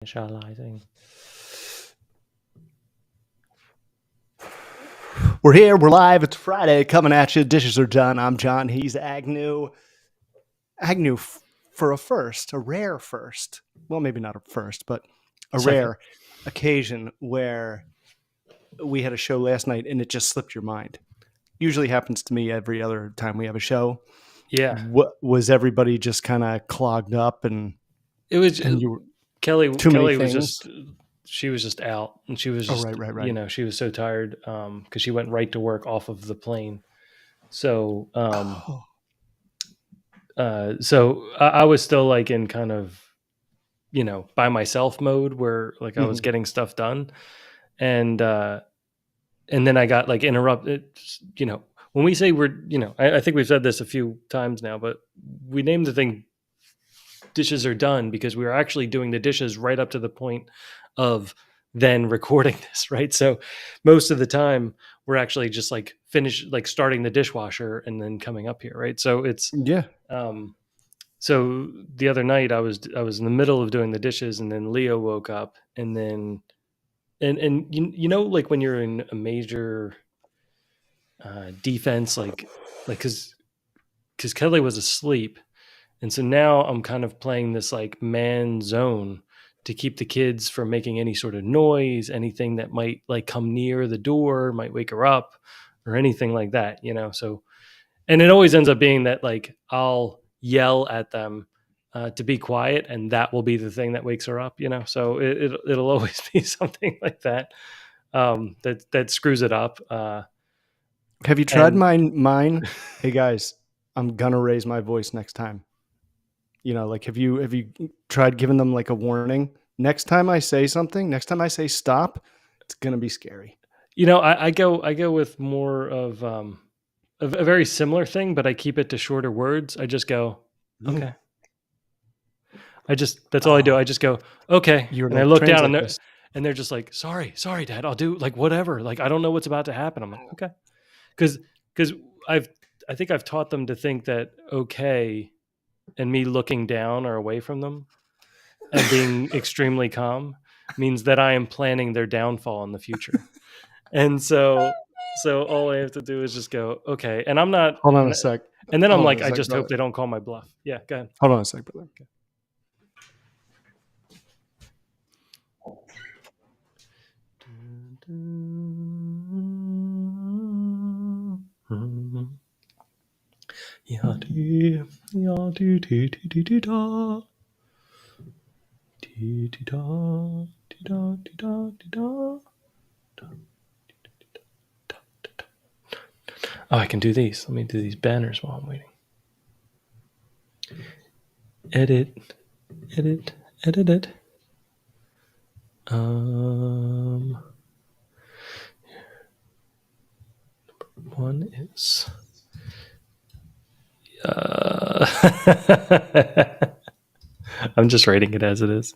Initializing. We're here. We're live. It's Friday. Coming at you. Dishes are done. I'm John. He's Agnew. Agnew for a first, a rare first. Well, maybe not a first, but a rare occasion where we had a show last night and it just slipped your mind. Usually happens to me every other time we have a show. Yeah. What was everybody just kind of clogged up and It was and you were Kelly. too many Kelly was things? she was just out, and she was just right. you know, she was so tired because she went right to work off of the plane. So I was still like in kind of by myself mode where like I was getting stuff done, and then I got like interrupted. When we say we're I think we've said this a few times now, but we named the thing dishes are done because we were actually doing the dishes right up to the point of then recording this, right? So most of the time we're actually just like starting the dishwasher and then coming up here, right? So it's so the other night I was in the middle of doing the dishes, and then Leo woke up, and then and like when you're in a major defense, like because Kelly was asleep. And so now I'm kind of playing this like man zone to keep the kids from making any sort of noise, anything that might like come near the door, might wake her up or anything like that, So, and it always ends up being that like I'll yell at them to be quiet, and that will be the thing that wakes her up, So it'll always be something like that that screws it up. Have you tried mine? Hey guys, I'm gonna raise my voice next time. Like have you tried giving them like a warning? Next time I say something, next time I say stop, it's gonna be scary. I go with more of a very similar thing, but I keep it to shorter words. I just go, okay. That's all I do. I just go, okay. You're and I look down and they're just like, sorry, Dad, I'll do like whatever. Like, I don't know what's about to happen. I'm like, okay. Cause I think I've taught them to think that okay and me looking down or away from them and being extremely calm means that I am planning their downfall in the future. And so all I have to do is just go, okay. And I'm not. Hold on a sec. And then I'm like, I just hope they don't call my bluff. Yeah, go ahead. Hold on a sec, brother. Okay. Oh, I can do these. Let me do these banners while I'm waiting. Edit. One is I'm just writing it as it is.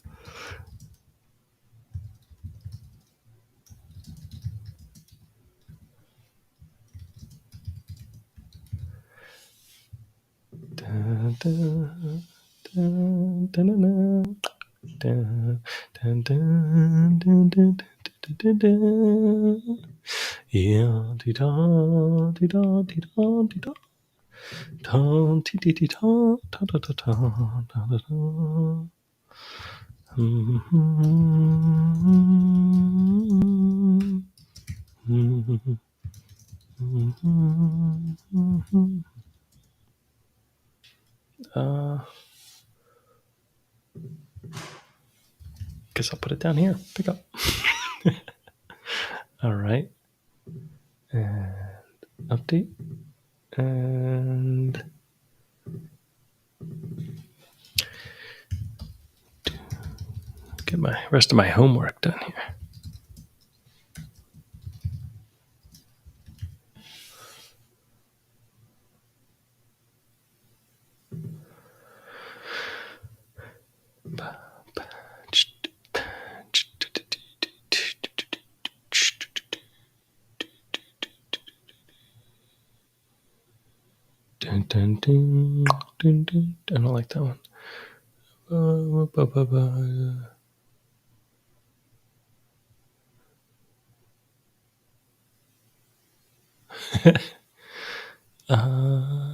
Guess I'll put it down here. Pick up. All right. And update. And get my rest of my homework done here. Dun, dun, dun, dun. I don't like that one. uh,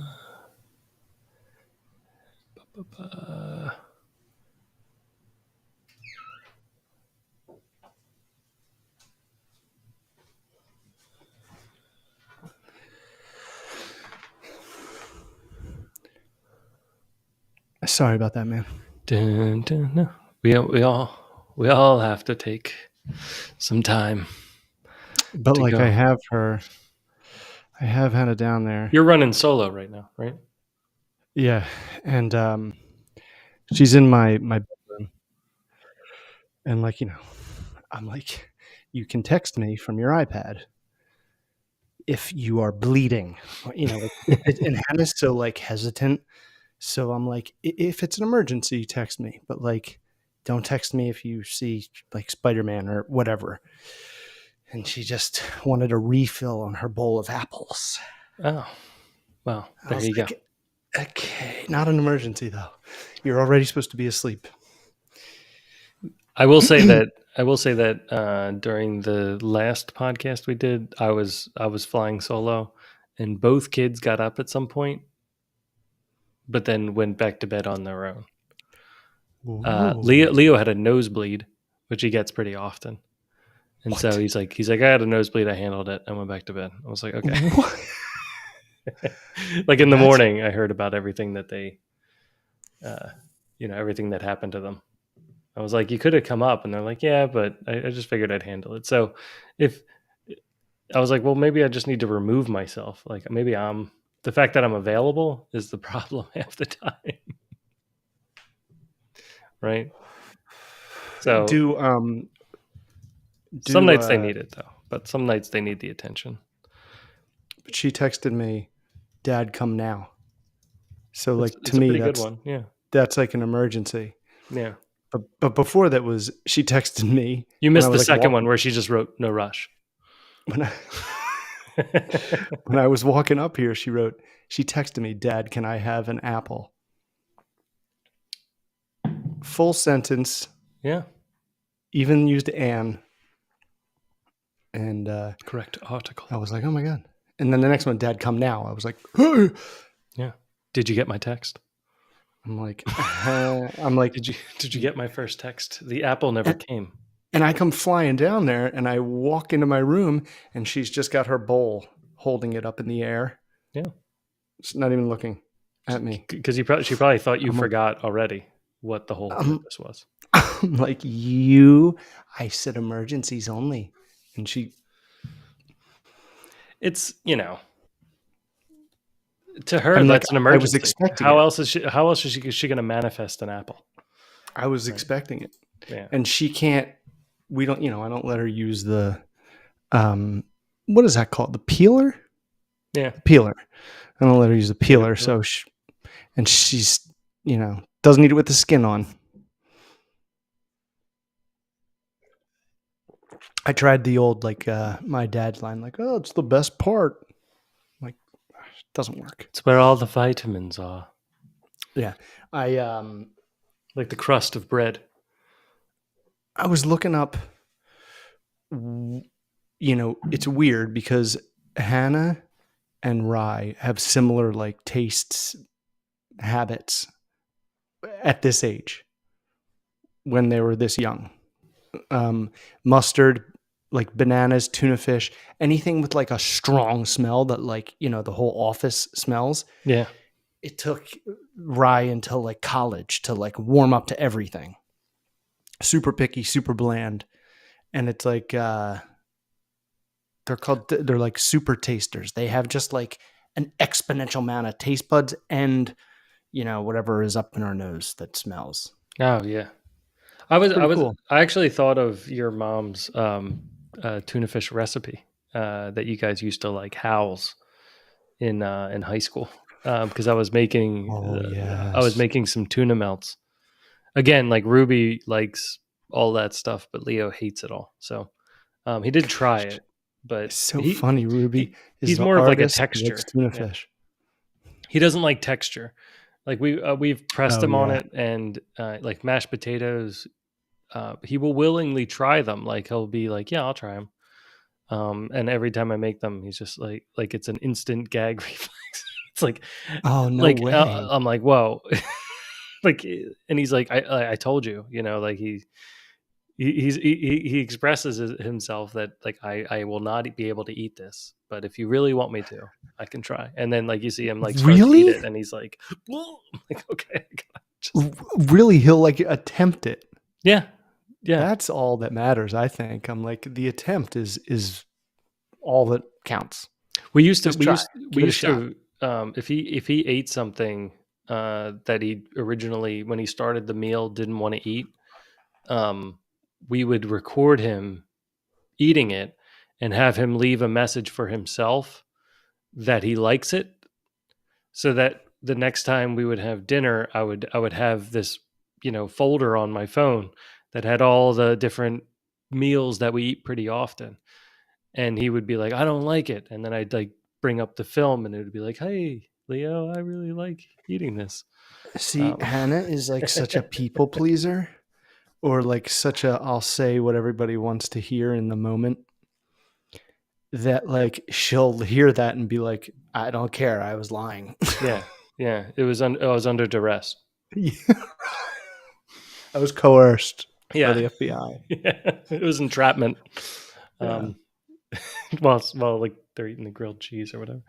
Sorry about that, man. dun, dun, no. We all have to take some time But to like go. I have Hannah down there. You're running solo right now, right? Yeah, and she's in my bedroom, and like I'm like, you can text me from your iPad if you are bleeding, like and Hannah's so like hesitant. So I'm like, if it's an emergency, text me, but like, don't text me if you see like Spider-Man or whatever. And she just wanted a refill on her bowl of apples. Oh, well, I there was you go. like, okay, not an emergency though. You're already supposed to be asleep. I will say that during the last podcast we did, I was flying solo, and both kids got up at some point, but then went back to bed on their own. Ooh. Leo had a nosebleed, which he gets pretty often, and What? so he's like, I had a nosebleed, I handled it, and went back to bed. I was like, okay. What? Like in the That's morning, I heard about everything that they, everything that happened to them. I was like, you could have come up, and they're like, yeah, but I just figured I'd handle it. So if I was like, well, maybe I just need to remove myself. Like maybe the fact that I'm available is the problem half the time. Right. So some nights they need it though, but some nights they need the attention. But she texted me, "Dad, come now." So like It's to a me, pretty good one. Yeah. that's like an emergency. Yeah. But before that was she texted me. You when I missed the was like second walking, one where she just wrote no rush. when I when I was walking up here. She texted me, "Dad, can I have an apple?" Full sentence. Yeah. Even used "an." And Correct article. I was like, "Oh my god!" And then the next one, "Dad, come now." I was like, Yeah. Did you get my text? I'm like, I'm like, did you get my first text? The apple never came. And I come flying down there, and I walk into my room, and she's just got her bowl, holding it up in the air. Yeah. She's not even looking at me. Because she probably thought you forgot already what the whole purpose was. I'm like, I said emergencies only. And she, it's, to her, I'm like, that's an I was emergency. expecting How it. else is she going to manifest an apple? I was expecting it. Yeah. And she can't, I don't let her use the, what is that called? The peeler? Yeah. Peeler. I don't let her use the peeler. So she's, doesn't eat it with the skin on. I tried the old, like, my dad's line, like, "Oh, it's the best part." Like, it doesn't work. It's where all the vitamins are. Yeah. Like the crust of bread. I was looking up, it's weird because Hannah and Rye have similar, like, tastes, habits at this age when they were this young. Mustard, like bananas, tuna fish, anything with like a strong smell that, like, the whole office smells. Yeah. It took Rye until like college to like warm up to everything. Super picky, super bland. And it's like, they're like super tasters. They have just like an exponential amount of taste buds and, whatever is up in our nose that smells. Oh yeah. Cool. I actually thought of your mom's tuna fish recipe that you guys used to like house in high school because I was making some tuna melts. Again, like Ruby likes all that stuff, but Leo hates it all. So he did try it, but it's so funny. Ruby he's more of like a texture. Tuna fish. He doesn't like texture. Like we've pressed him on it, and like mashed potatoes. He will willingly try them. Like he'll be like, "Yeah, I'll try them." And every time I make them, he's just like it's an instant gag reflex. It's Oh, no way. I'm like, whoa. Like, and he's like, I told you, like he expresses himself that like I will not be able to eat this, but if you really want me to, I can try. And then like you see him like start to eat Really? it, and he's like, I'm like, okay, I gotta just Really, he'll like attempt it. yeah, yeah. That's all that matters, I think. I'm like, the attempt is all that counts. We used to Just try. we Give it a used shot. to if he ate something that he originally when he started the meal didn't want to eat, um, we would record him eating it and have him leave a message for himself that he likes it, so that the next time we would have dinner, I would have this folder on my phone that had all the different meals that we eat pretty often, and he would be like, I don't like it, and then I'd like bring up the film and it would be like, hey Leo, I really like eating this. See, um, Hannah is like such a people pleaser, or like such a I'll say what everybody wants to hear in the moment, that like she'll hear that and be like, I don't care, I was lying. yeah, yeah, I was under duress. I was coerced by Yeah. the FBI. Yeah, it was entrapment. Yeah. um while like they're eating the grilled cheese or whatever.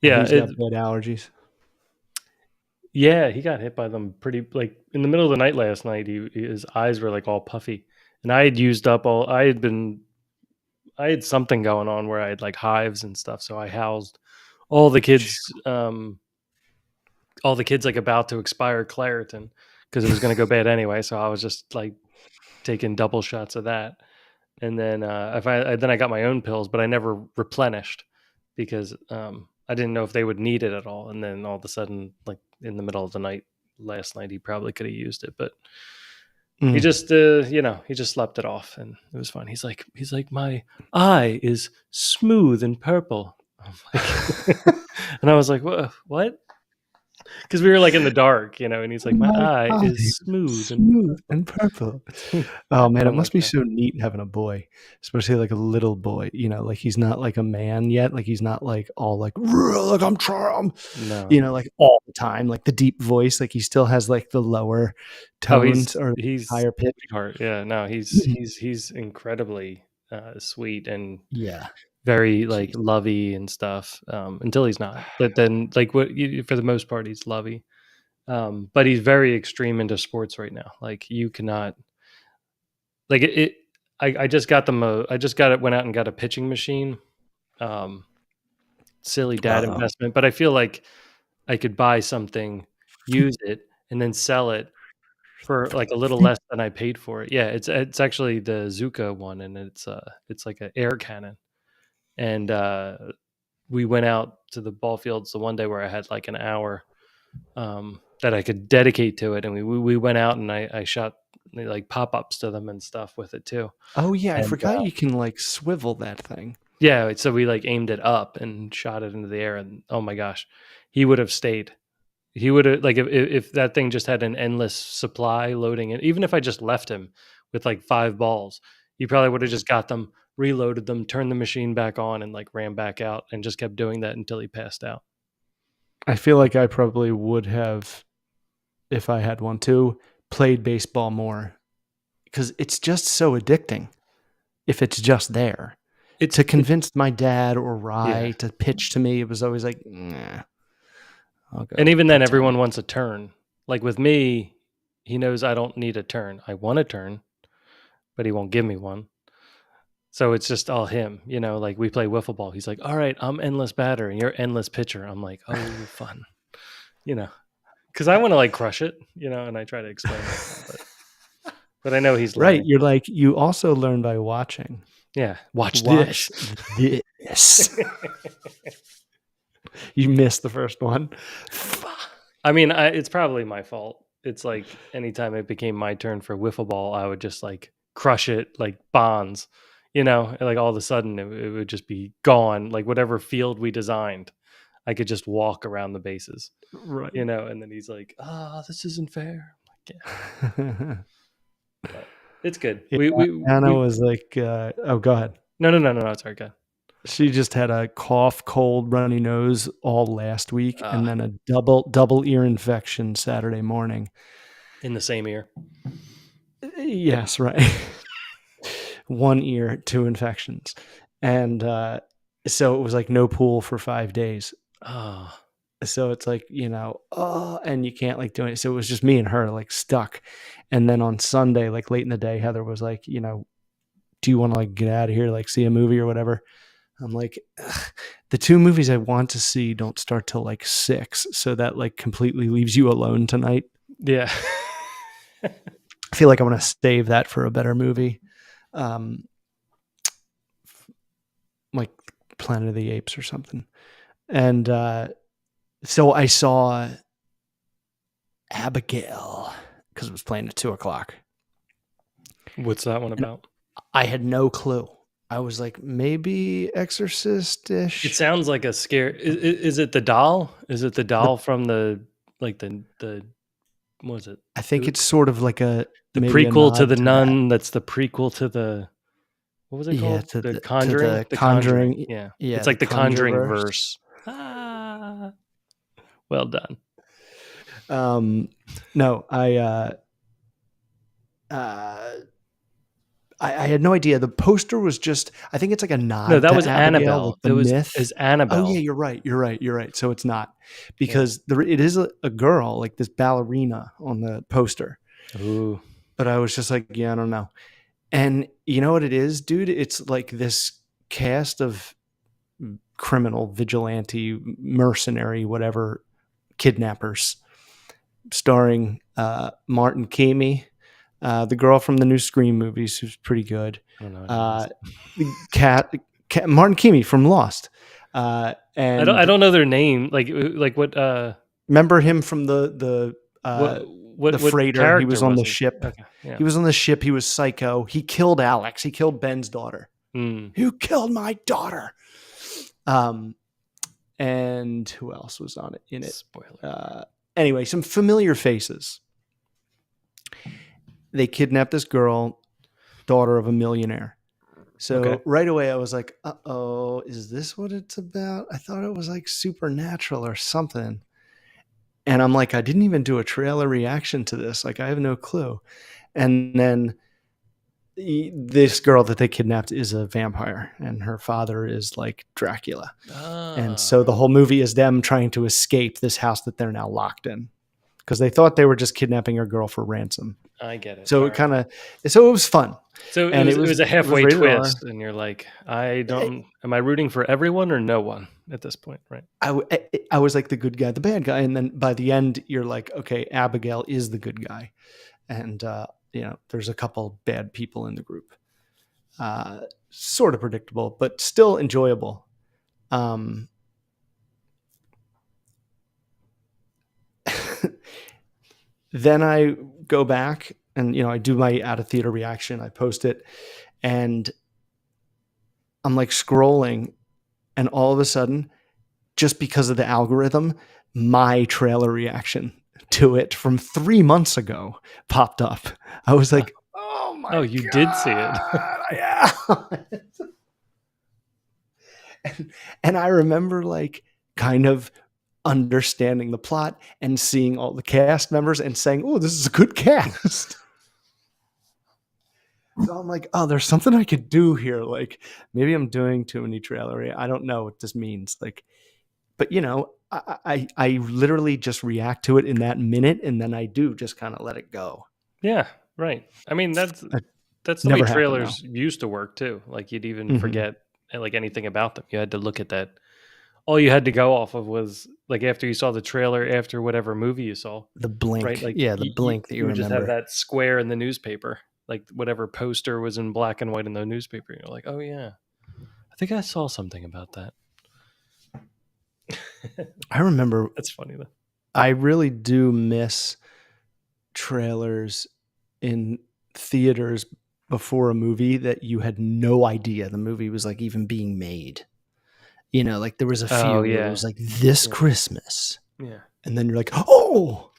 Yeah, Who's got bad allergies? yeah, he got hit by them pretty like in the middle of the night last night. His eyes were like all puffy, and I had used up all. I had something going on where I had like hives and stuff, so I housed all the kids, like about to expire Claritin because it was going to go bad anyway. So I was just like taking double shots of that, and then then I got my own pills, but I never replenished because I didn't know if they would need it at all. And then all of a sudden, like in the middle of the night last night, he probably could have used it, but he just he just slept it off, and it was fun. He's like my eye is smooth and purple. I'm like, and I was like, what? Because we were like in the dark, and he's like, my My eye eye is smooth and smooth and purple. Oh man, and it I'm must like, be yeah, so neat having a boy, especially like a little boy. Like he's not like a man yet. Like he's not like all like like I'm trying, no. like all the time, like the deep voice. Like he still has like the lower Oh, tones or he's higher pitch. sweetheart. Yeah, no, he's incredibly sweet and Yeah, very like jeez. lovey and stuff. Until he's not, but then like for the most part, he's lovey. But he's very extreme into sports right now. Like you cannot like it. I just got them. I just got it. Went out and got a pitching machine. Um, Silly dad Uh-oh. investment, but I feel like I could buy something, use it, and then sell it for, like, a little less than I paid for it. Yeah, it's actually the Zuka one, and it's like an air cannon, and, we went out to the ball fields the one day where I had, like, an hour, that I could dedicate to it, and we went out and I shot, like, pop-ups to them and stuff with it too, Oh yeah, I and, forgot you can like swivel that thing. yeah, so we, like, aimed it up and shot it into the air, and, oh my gosh, he would have stayed. He would have like if that thing just had an endless supply loading it, even if I just left him with like 5 balls, he probably would have just got them, reloaded them, turned the machine back on, and like ran back out and just kept doing that until he passed out. I feel like I probably would have, if I had one too, played baseball more, because it's just so addicting if it's just there. It's To convince my dad or yeah, Rye to pitch to me, it was always like, nah, I'll and go even then, pretend. everyone wants a turn. Like with me, he knows I don't need a turn. I want a turn, but he won't give me one. So it's just all him, like we play wiffle ball. He's like, all right, I'm endless batter and you're endless pitcher. I'm like, oh, fun, you know. Because I want to like crush it, and I try to explain it to him, but I know he's Right. learning. You're like, you also learn by watching. Yeah, watch Watch this. this. You missed the first one. I mean, it's probably my fault. It's like anytime it became my turn for wiffle ball, I would just like crush it like bonds, and, like all of a sudden it would just be gone. Like whatever field we designed, I could just walk around the bases, Right. and then he's like, this isn't fair. I'm like, yeah, but it's good. Yeah, We Anna was like, oh, go ahead. no, no, no, no, no, it's all right, good. She just had a cough, cold, runny nose all last week, and Ah, then a double ear infection Saturday morning. in the same ear. Yes, right. One ear, two infections. And so it was like no pool for 5 days. Ah, So it's like, and you can't like do it. So it was just me and her like stuck. And then on Sunday, like late in the day, Heather was like, do you want to like get out of here, like see a movie or whatever? I'm like, the 2 movies I want to see don't start till like 6. So that like completely leaves you alone tonight. yeah. I feel like I want to save that for a better movie. Like Planet of the Apes or something. And so I saw Abigail because it was playing at 2:00. What's that one And about? I had no clue. I was like, maybe Exorcist-ish. It sounds like a scare. Is it the doll? Is it the The, doll from the like the what was it? I think it's sort of like The maybe a prequel to nod the to that. Nun. That's the prequel to the what was it Yeah, called? to The the Conjuring. The Conjuring. Conjuring. Yeah, Yeah, it's the like the Conjuring Conjureverse. verse. Ah, well done. No, I had no idea. The poster was just, I think it's like a No, nod that to was Abigail, like Annabelle. the It was myth. is Oh yeah, Annabelle. you're right. So it's not, Yeah. because it is a girl, like this ballerina on the poster. Ooh. But I was just like, yeah, I don't know. And you know what it is, dude? It's like this cast of criminal, vigilante, mercenary, whatever, kidnappers, starring Martin Keamy, the girl from the new Scream movies, who's pretty good. I don't know what it is. The Martin Keamy from Lost. And I don't know their name. Like what remember him from the what freighter? He was character on was the he? ship. Okay. Yeah. He was on the ship. He was psycho. He killed Alex. He killed Ben's daughter. Mm. You killed my daughter. And who else was on it in it? Spoiler. Anyway, some familiar faces. They kidnapped this girl, daughter of a millionaire. So Okay. right away I was like, uh-oh, is this what it's about? I thought it was like supernatural or something. And I'm like, I didn't even do a trailer reaction to this. Like, I have no clue. And then this girl that they kidnapped is a vampire, and her father is like Dracula. And so the whole movie is them trying to escape this house that they're now locked in, because they thought they were just kidnapping a girl for ransom. I get it. So All it right. kind of, so it was fun. So And it was a halfway rated R. twist, and you're like, am I rooting for everyone or no one at this point, right? I was like the good guy, the bad guy, and then by the end you're like, okay, Abigail is the good guy, and there's a couple bad people in the group. Sort of predictable, but still enjoyable. Then I go back and I do my out of theater reaction. I post it, and I'm like scrolling, and all of a sudden, just because of the algorithm, my trailer reaction to it from 3 months ago popped up. I was like, oh my you God, did see it. yeah. And I remember like kind of understanding the plot and seeing all the cast members and saying, oh, this is a good cast. So I'm like, oh, there's something I could do here. Like, maybe I'm doing too many trailer. I don't know what this means. Like, but I literally just react to it in that minute, and then I do just kind of let it go. Yeah, right. I mean, that's the way never happened, trailers used to work too. Like you'd even forget like anything about them. You had to look at that. All you had to go off of was like after you saw the trailer, after whatever movie you saw, the blink, right? Like the blink that you would remember. just have that square in the newspaper, like whatever poster was in black and white in the newspaper. You're like, oh yeah, I think I saw something about that. I remember. That's funny though. I really do miss trailers in theaters before a movie that you had no idea the movie was like even being made. Like there was a few where it was like this Christmas. Yeah. And then you're like, oh,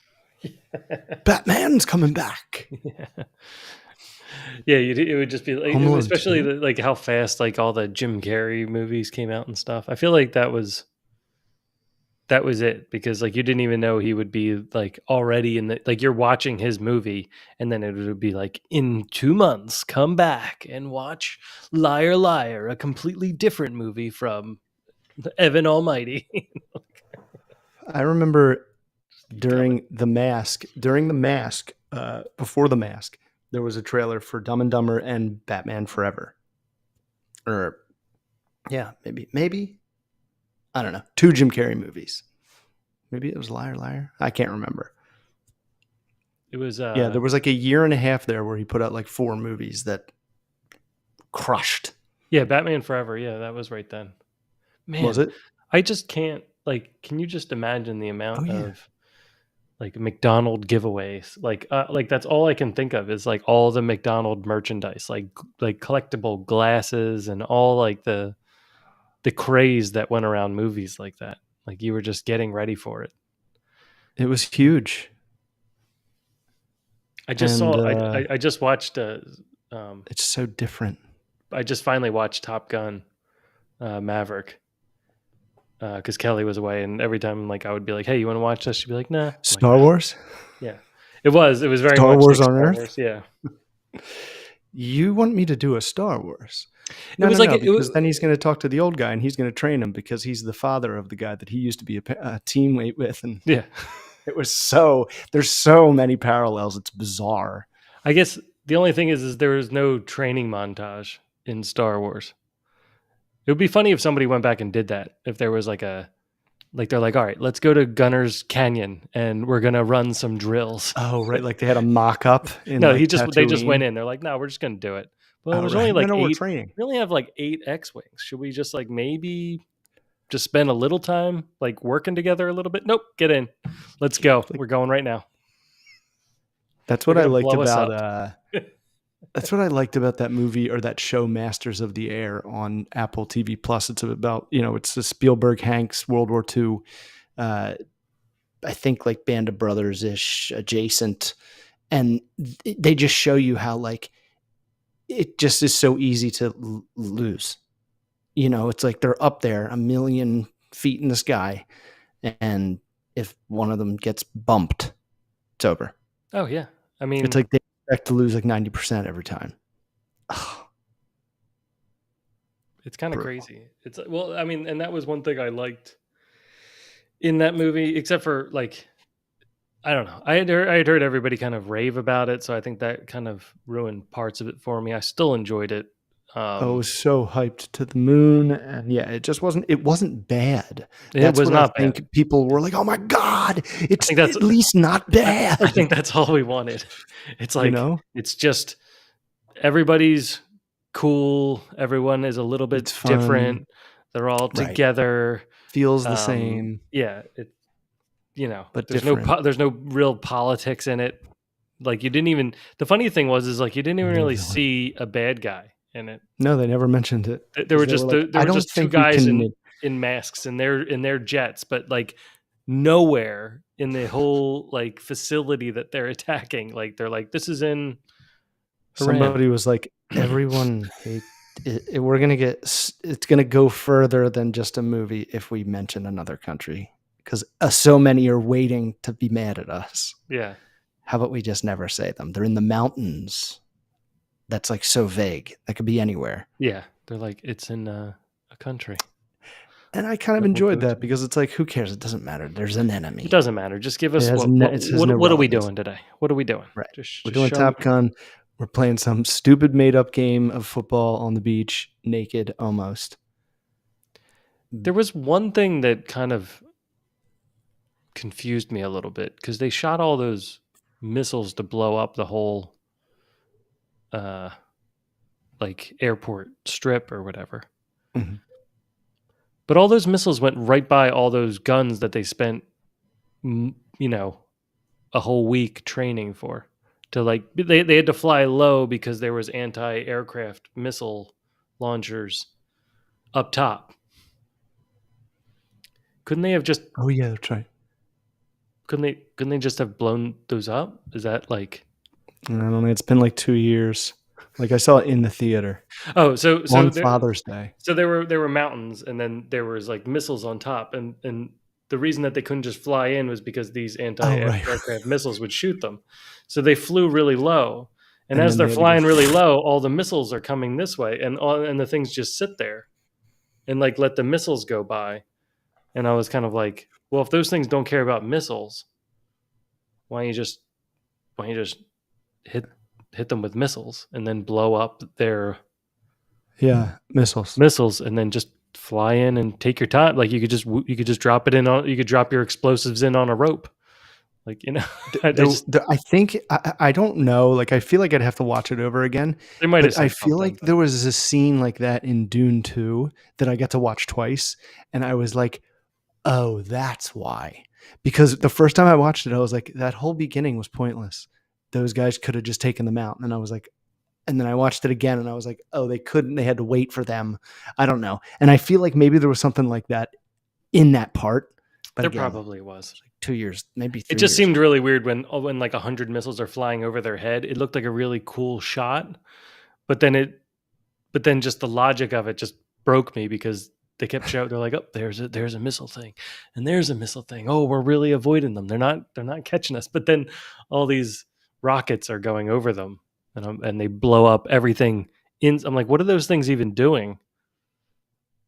Batman's coming back. Yeah. Yeah, it would just be like, Home Alone especially 2? like how fast like all the Jim Carrey movies came out and stuff. I feel like that was it, because like you didn't even know he would be like already in the, like you're watching his movie, and then it would be like, in 2 months come back and watch Liar Liar, a completely different movie from Evan Almighty. I remember Just keep coming. During the Mask, before the Mask, there was a trailer for Dumb and Dumber and Batman Forever. Or yeah, maybe I don't know. Two Jim Carrey movies. Maybe it was Liar Liar. I can't remember. It was Yeah, there was like a year and a half there where he put out like 4 movies that crushed. yeah, Batman Forever. Yeah, that was right then. Was Man, it? I just can't, like, can you just imagine the Oh amount yeah. of like McDonald giveaways? Like that's all I can think of is like all the McDonald merchandise, like collectible glasses and all like the craze that went around movies like that. Like you were just getting ready for it. It was huge. I just And saw I just watched um it's so different. I just finally watched Top Gun Maverick, because Kelly was away, and every time like I would be like, "Hey, you want to watch this?" She'd be like, "Nah." I'm like, Star Wars? yeah, it was very Star much Wars like on Star Earth? Wars. Yeah, You want me to do a Star Wars? it No, was no, like no, because then he's going to talk to the old guy and he's going to train him because he's the father of the guy that he used to be a teammate with. And yeah. there's so many parallels. It's bizarre. I guess the only thing is there was no training montage in Star Wars. It would be funny if somebody went back and did that. If there was like they're like, all right, let's go to Gunner's Canyon and we're gonna run some drills. Oh, right. Like they had a mock up in No, like they just went Tatooine. in. They're like, no, we're just gonna do it. Well, Oh, there's only right. No, like no, we're eight. training. We only have like 8 X-wings. Should we just like maybe just spend a little time like working together a little bit? Nope, get in. Let's go. Like, We're going right now. that's They're what I gonna liked blow us about up. that's what I liked about that movie or that show Masters of the Air on Apple TV Plus. It's about, it's the Spielberg Hanks World War II, uh, I think like Band of Brothers ish adjacent. And they just show you how like it just is so easy to lose. It's like they're up there a million feet in the sky. And if one of them gets bumped, it's over. Oh yeah. I It's mean, like they expect to lose like 90% every time. Oh, it's kind of brutal. crazy. It's well, I mean, and that was one thing I liked in that movie, except for like, I don't know. I had heard everybody kind of rave about it, so I think that kind of ruined parts of it for me. I still enjoyed it. I Um, was so hyped to the moon, and yeah, it wasn't bad. it That's was what I not bad. think people were like, "Oh my god, I it's think that's at least not I, I bad." think that's all we wanted. It's You like know, it's just everybody's cool. Everyone is a little it's bit fun, different. They're all right? together. Feels the same, Yeah, but there's no different. there's no real politics in it. Like you didn't even, the funny thing was is like you didn't even No really villain. see a bad guy in it. No, they never mentioned it There because were they were just like, there "I were don't just two think we guys can." in masks in their jets, but like nowhere in the whole like facility that they're attacking, like they're like, this is in Iran. Somebody was like, "Everyone hate it, we're gonna get. It's gonna go further than just a movie if we mention another country because so many are waiting to be mad at us. Yeah, How about we just never say them? They're in the mountains. That's like so vague. That could be anywhere." yeah. They're like, it's in a country. And I kind of That we'll enjoyed go that to. because it's like, who cares? It doesn't matter. There's an It enemy. doesn't matter. Just give It us has it has no what are we relevance. doing today? What are we doing? Right. We're Just doing show me. Top Gun. We're playing some stupid made up game of football on the beach, naked almost. There was one thing that kind of confused me a little bit because they shot all those missiles to blow up the whole uh like airport strip or whatever. Mhm. But all those missiles went right by all those guns that they spent you know a whole week training for, to like they had to fly low because there was anti-aircraft missile launchers up top. Couldn't they have just Oh yeah, that's right. couldn't they just have blown those up? Is that like I don't know. It's been like 2 years. Like I saw it in the theater Oh, so on Father's Day. so there were mountains, and then there was like missiles on top, and the reason that they couldn't just fly in was because these Oh, right. anti-aircraft missiles would shoot them. So they flew really low, and And as then they're they had to go flying really low, all the missiles are coming this way, and the things just sit there and like let the missiles go by. And I was kind of like, well, if those things don't care about missiles, why don't you just hit them with missiles and then blow up their missiles. missiles and then just fly in and take your time. Like you could just drop it in on, you could drop your explosives in on a rope. Like, I think I don't know. Like I feel like I'd have to watch it over again. they might have But I said feel like something. there was a scene like that in Dune 2 that I got to watch twice, and I was like, "Oh, that's why." Because the first time I watched it, I was like, "That whole beginning was pointless. Those guys could have just taken them out." And I was like, and then I watched it again, and I was like, "Oh, they couldn't. They had to wait for them." I don't know. And I feel like maybe there was something like that in that part. But There again, probably was. 2 years, maybe It 3 just years. seemed really weird when like 100 missiles are flying over their head. It looked like a really cool shot, but then just the logic of it just broke me because they kept shouting. They're like, "Oh, there's a missile thing, and there's a missile thing. Oh, we're really avoiding them. They're not catching us." But then all these rockets are going over them, and they blow up everything. I'm like, what are those things even doing?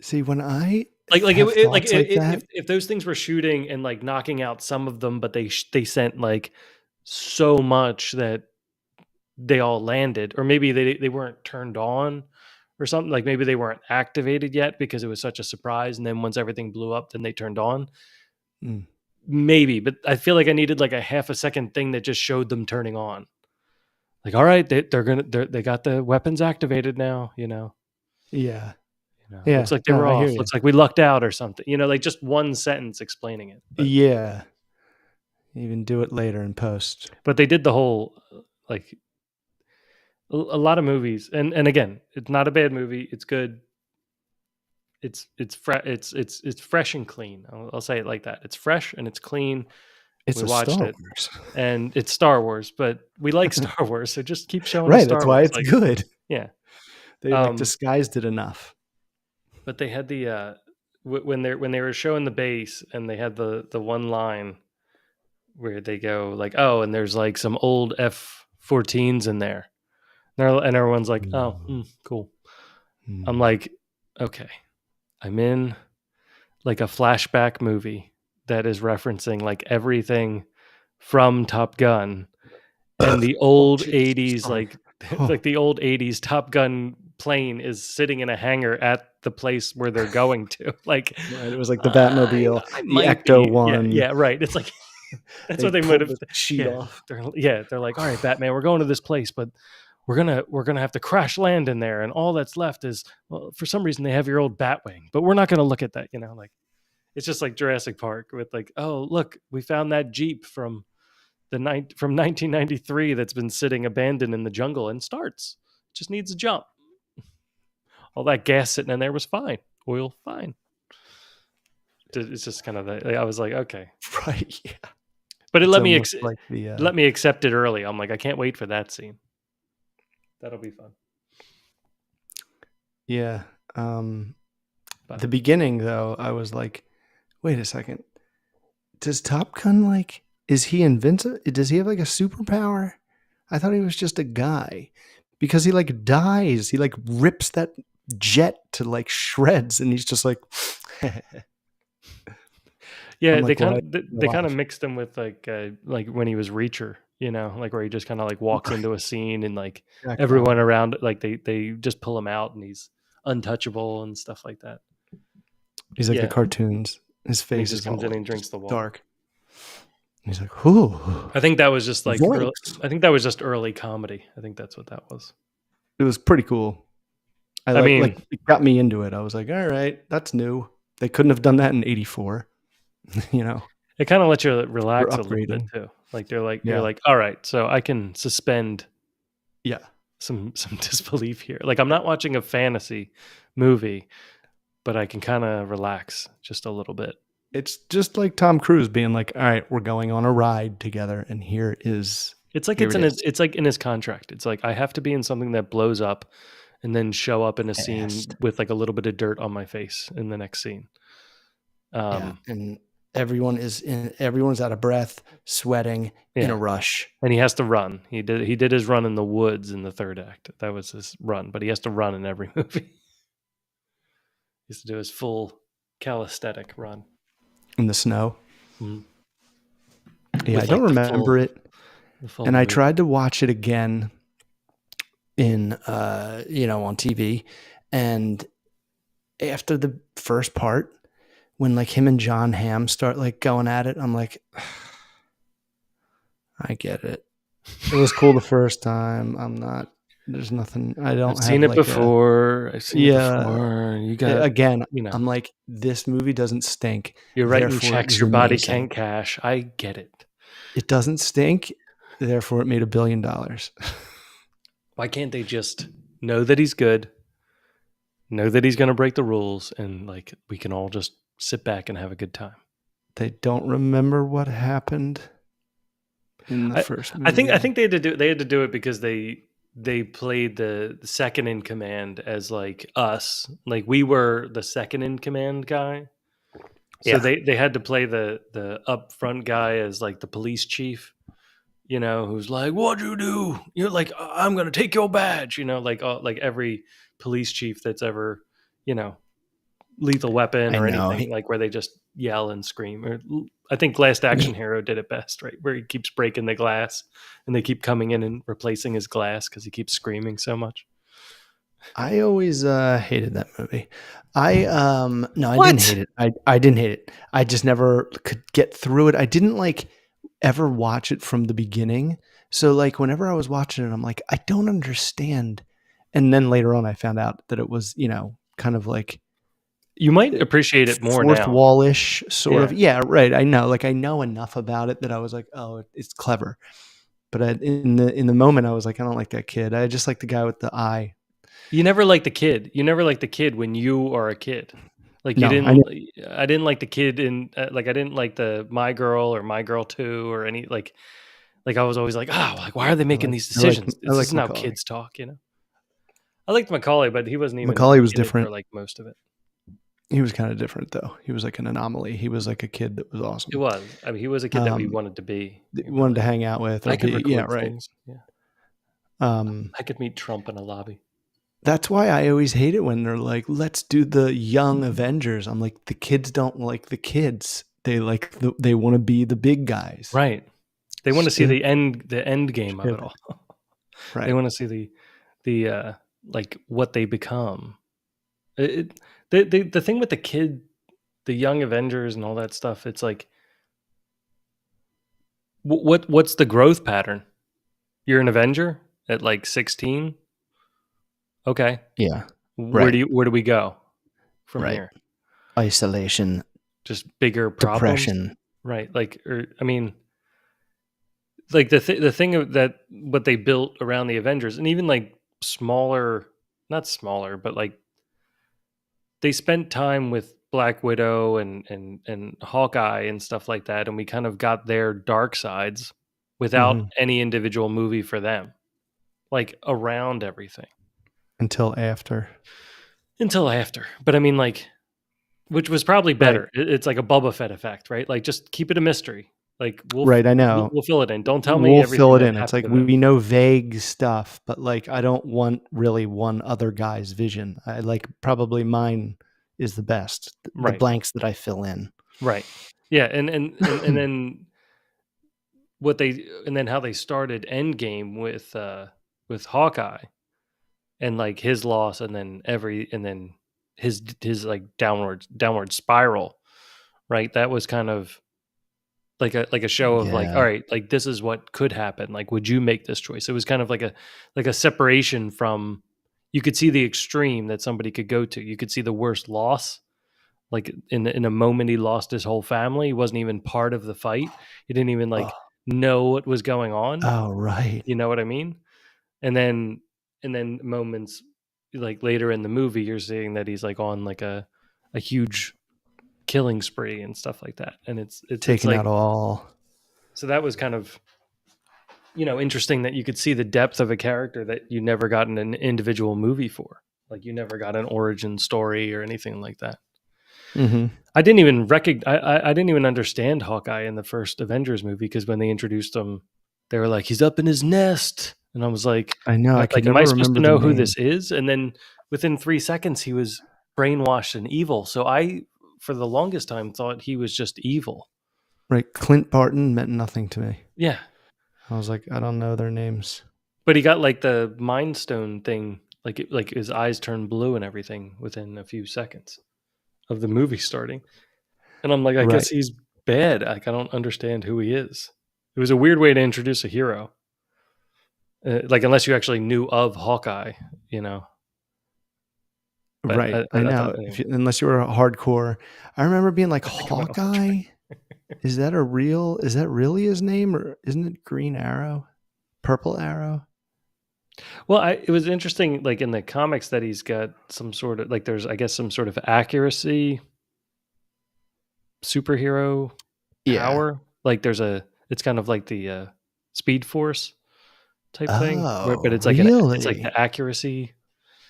See, when I Like have thoughts like that, if those things were shooting and like knocking out some of them, but they sent like so much that they all landed, or maybe they weren't turned on or something. Like maybe they weren't activated yet because it was such a surprise, and then once everything blew up, then they turned on. mm, Maybe, but I feel like I needed like a half a second thing that just showed them turning on. Like, all right, they got the weapons activated now. yeah, Looks yeah. like they No, were I hear off. you. Looks like we lucked out or something. Like just one sentence explaining it. But Yeah, even do it later in post. they did the whole like a lot of movies, and again, it's not a bad movie. It's good. It's fresh and clean. I'll say it like that. It's fresh and it's clean. It's We a watched Star it, Wars, and it's Star Wars, but we like Star Wars, so just keep showing us right? That's Star why Wars. it's Like, good. yeah. They like disguised it enough. But they had the when they were showing the base, and they had the one line where they go like, "Oh, and there's like some old F-14s in there," and everyone's like, "Oh, cool." I'm Mm. like, okay, I'm in like a flashback movie that is referencing like everything from Top Gun, and the Oh, old jeez. 80s Sorry. like Oh, like the old 80s Top Gun plane is sitting in a hangar at the place where they're going to. Like, right. It was like the I Batmobile, I the might Ecto be. Yeah, One. yeah, right. It's like that's They what they would pulled have. the sheet Yeah, off. they're like, all right, Batman, we're going to this place, but we're gonna have to crash land in there, and all that's left is, well, for some reason they have your old Batwing, but we're not gonna look at that. Like it's just like Jurassic Park with like, oh look, we found that Jeep from 1993 that's been sitting abandoned in the jungle and starts. Just needs a jump. All that gas sitting in there was fine. Oil, fine. It's just kind of I was like, okay, Right. Yeah. but It's almost like the let me accept it early. I'm like, I can't wait for that scene. That'll be fun. yeah. But The beginning though, I was like, wait a second. Does Top Gun like is he invincible? Does he have like a superpower? I thought he was just a guy. Because he like dies. He like rips that jet to like shreds and he's just like yeah, I'm like, why? they kind of mixed him with like when he was Reacher, like where he just kind of like walks into a scene and like Jack everyone Bauer. around, like they just pull him out and he's untouchable and stuff like that. He's like the Yeah, cartoons. His and he face just is comes all in like and drinks just the water. dark. He's like, whoo. I think that was just like Zoinks. I think that was just early comedy. I think that's what that was. It was pretty cool. I I like mean, it got me into it. I was like, all right, that's new. They couldn't have done that in 84. it kind of lets you We're relax a little bit upgrading. too. Like you're Yeah. like, all right, so I can suspend Yeah. some disbelief here. Like I'm not watching a fantasy movie, but I can kind of relax just a little bit. It's just like Tom Cruise being like, all right, we're going on a ride together, and here is It's like Here it is. it's like in his contract. It's like I have to be in something that blows up and then show up in a scene Fast. with like a little bit of dirt on my face in the next scene. Yeah, and everyone's out of breath, sweating, in a Yeah. rush. And he has to run. He did his run in the woods in the third act. That was his run, but he has to run in every movie. He has to do his full calisthenic run In the snow. Mhm. Yeah, With I don't like remember it. the full And I boot. tried to watch it again in on TV, and after the first part, when like him and John Hamm start like going at it, I'm like, I get it. It was cool the first time. There's nothing. I I've don't seen have it like a before. I've seen it yeah. before. You got, Again, you know, I'm like, this movie doesn't stink. you're writing Therefore, it checks was your body amazing. can't cash. I get it. It doesn't stink. Therefore, it made $1 billion. Why can't they just know that he's good, know that he's going to break the rules, and like we can all just sit back and have a good time? They don't remember what happened in the first movie. I think they had to do it because they played the second in command as like us, like we were the second in command guy. So Yeah. they had to play the up front guy as like the police chief, who's like, "What'd you do?" You're like, "I'm gonna take your badge," like every police chief that's ever, you know, Lethal Weapon I or know. anything like where they just yell and scream. Or I think Last Action Hero did it best, right? Where he keeps breaking the glass and they keep coming in and replacing his glass because he keeps screaming so much. I always hated that movie. I no, I What? didn't hate it. I didn't hate it. I just never could get through it. I didn't like ever watch it from the beginning. So like whenever I was watching it, I'm like, I don't understand. And then later on I found out that it was, kind of like You might appreciate it more fourth now. wall-ish sort of. Yeah. Yeah, right. I know. Like I know enough about it that I was like, oh, it's clever. But in the moment, I was like, I don't like that kid. I just like the guy with the eye. You never like the kid. You never like the kid when you are a kid. Like you No, didn't. I didn't like the kid in like I didn't like the My Girl or My Girl 2 or any like. Like I was always like, like why are they making these decisions? I This like isn't how Macaulay. kids talk. I liked Macaulay, but he wasn't even Macaulay was in it for different. like most of it. He was kind of different though. He was like an anomaly. He was like a kid that was It awesome. was. I mean, he was a kid that we wanted to be. But Wanted to like, hang out with or I could be. Yeah, record right. things. Yeah, Um, I could meet Trump in a lobby. that's why I always hate it when they're like, "Let's do the young Avengers." I'm like, the kids don't like the kids. They like they want to be the big guys. Right. They want to see Stupid. the end game of it all. They Right. want to see the like what they become. The thing with the kid, the young Avengers and all that stuff. It's like, what's the growth pattern? You're an Avenger at like 16. Okay. Yeah. Where Right. do we go from Right. here? Isolation, Just bigger problems, depression. right? Like, or I mean, like the thing that what they built around the Avengers, and even like smaller, not smaller, but like they spent time with Black Widow and Hawkeye and stuff like that, and we kind of got their dark sides without any individual movie for them, like around everything Until after. until after. But I mean, like, which was probably Right. better. It's like a Boba Fett effect, right? Like, just keep it a mystery. Like, Right. I know. we'll fill it in. Don't tell me We'll fill everything it that in. It's happened like to them. we know vague stuff, but like I don't want really one other guy's vision. I like probably mine is the best. The Right. blanks that I fill in. Right. Yeah, and then and then how they started Endgame with Hawkeye and like his loss and then his like downward spiral, right? That was kind of like a show of like, all Yeah. right, like this is what could happen. Like, would you make this choice? It was kind of like a separation from, you could see the extreme that somebody could go to. You could see the worst loss. Like in a moment, he lost his whole family. He wasn't even part of the fight. He didn't even like Oh, know what was going on. oh, right. You know what I mean? And then moments like later in the movie, you're seeing that he's like on like a huge killing spree and stuff like that. And it's Taking like, out all. so that was kind of interesting that you could see the depth of a character that you never got in an individual movie for. Like you never got an origin story or anything like that. Mm-hmm. I didn't even I didn't even understand Hawkeye in the first Avengers movie because when they introduced him, they were like, "He's up in his nest," and I was like, I know. I could am I never supposed to remember the know who name. this is?" And then within 3 seconds, he was brainwashed and evil. So I, for the longest time, thought he was just evil. Right. Clint Barton meant nothing to me. Yeah, I was like, I don't know their names. but he got like the Mind Stone thing, like his eyes turned blue and everything within a few seconds of the movie starting. And I'm like, I Right. guess he's bad. Like, I don't understand who he is. It was a weird way to introduce a hero. Like, unless you actually knew of Hawkeye, you know. But Right. I I know. thought, anyway, Unless you were a hardcore. I remember being like, I think I'm an awful Hawkeye? Is that really his name, or isn't it Green Arrow? Purple Arrow? Well, it was interesting, like in the comics, that he's got some sort of, like, there's, I guess, some sort of accuracy superhero Yeah. power. Like, it's kind of like the Speed Force type thing, but Oh, it's like really? the accuracy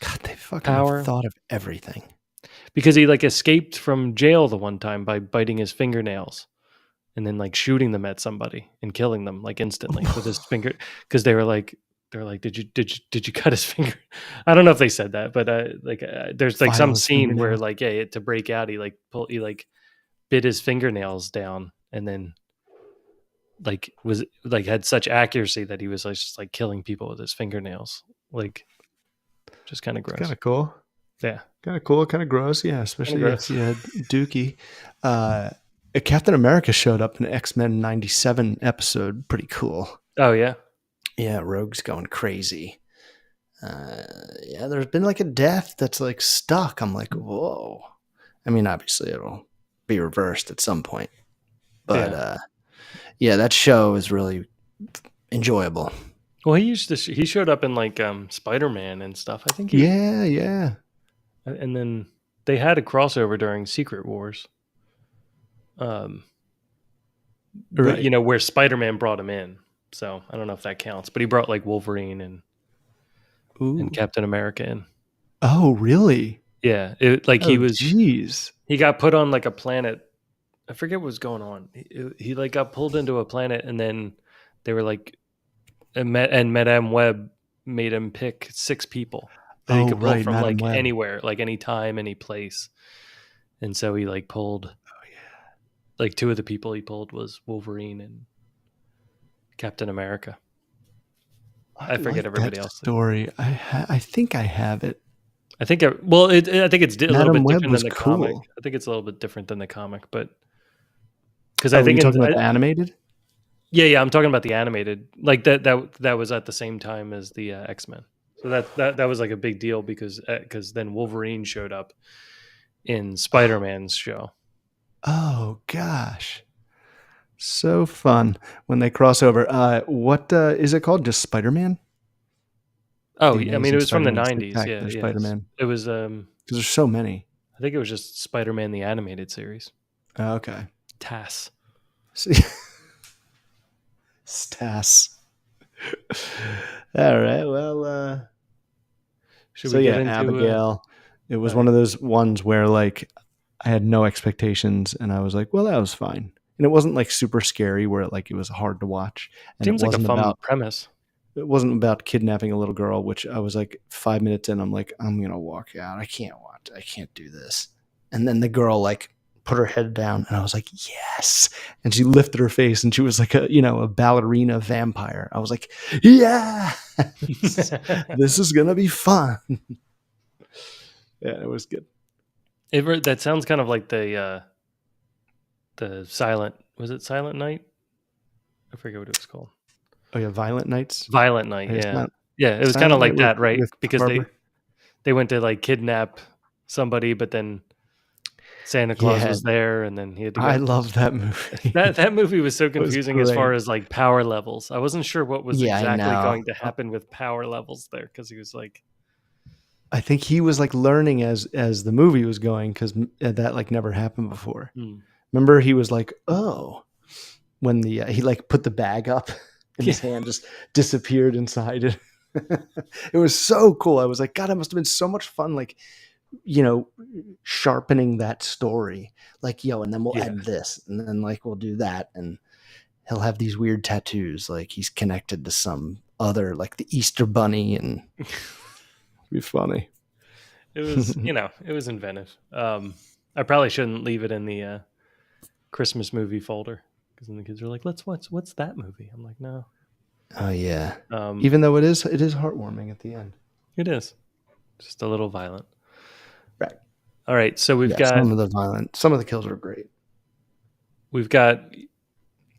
God, they fucking have power. thought of everything. Because he like escaped from jail the one time by biting his fingernails and then like shooting them at somebody and killing them like instantly with his finger, because they were like, did you cut his finger? I don't know if they said that, but there's like File some his scene where fingernails. like, yeah, to break out, he like bit his fingernails down and then like was like had such accuracy that he was like just like killing people with his fingernails, like just kind of It's kind gross. of cool. Yeah, Kind of cool, kind of gross. Yeah, kind of especially if gross. you had Dookie. Uh, Captain America showed up in an X-Men 97 episode. Pretty cool. Oh yeah. Yeah, Rogue's going crazy. Yeah, there's been like a death that's like stuck. I'm like, whoa. I mean, obviously it'll be reversed at some point. But Yeah. yeah, that show is really enjoyable. Well, he showed up in like Spider-Man and stuff. I think Yeah. and then they had a crossover during Secret Wars. Right. Where Spider-Man brought him in. So I don't know if that counts, but he brought like Wolverine and Ooh. Captain America in. Oh, really? Yeah, Oh, jeez. he got put on like a planet. I forget what was going on. He like got pulled into a planet, and then they were like, and Madame Web made him pick 6 people that he Oh, could pull right, from Madam like Web. anywhere, like any time, any place. And so he like pulled Oh, yeah. like 2 of the people he pulled was Wolverine and Captain America. I forget like that everybody else. story. I think I have it. I think I think it's a little Madam bit Web different was than the comic. cool. I think it's a little bit different than the comic, but because I Oh, are you think talking about the animated? yeah, I'm talking about the animated. Like that was at the same time as the X-Men. So that was like a big deal because then Wolverine showed up in Spider-Man's show. Oh gosh. So fun when they cross over. What is it called? Just Spider-Man? Oh, The I mean, it Amazing was from the Spider-Man, 90s. Yeah, Spectacular yeah. Spider-Man. It was Because there's so many. I think it was just Spider-Man the animated series. Oh, okay. TAS. Stas. All right. Well, Should so we get yeah, into Abigail. It was all one right. of those ones where like I had no expectations and I was like, well, that was fine. And it wasn't like super scary where it was hard to watch. And Seems like a fun premise. it wasn't about kidnapping a little girl, which I was like 5 minutes in, I'm like, I'm gonna walk out. I can't do this. And then the girl like put her head down and I was like, yes. And she lifted her face and she was like a ballerina vampire. I was like, yeah, this is gonna be fun. Yeah, it was good. That sounds kind of like the Silent, was it Silent Night? I forget what it was called. Oh yeah, Violent Nights. Violent Night, It's yeah. not Yeah, it was kind of Silent Night like that, right? with Because Barbara. they went to like kidnap somebody, but then Santa Claus Yeah, was there and then he had to I go. love that movie. That movie was so It was confusing as far great. as like power levels. I wasn't sure what was Yeah, I exactly know. going to happen with power levels there because he was like, I think he was like learning as the movie was going because that like never happened before. hmm. Remember, he was like, "Oh," when the he like put the bag up and his hand just disappeared inside it. It was so cool. I was like, God, it must have been so much fun. Like, sharpening that story. Like, and then we'll add this, and then like we'll do that, and he'll have these weird tattoos. Like he's connected to some other, like the Easter Bunny, and it'd be funny. It was, it was inventive. I probably shouldn't leave it in the Christmas movie folder because then the kids are like, "Let's watch. What's that movie?" I'm like, "No." Oh yeah. Even though it is heartwarming at the end. It is just a little violent. Right. All right. So we've got some of the kills are great. We've got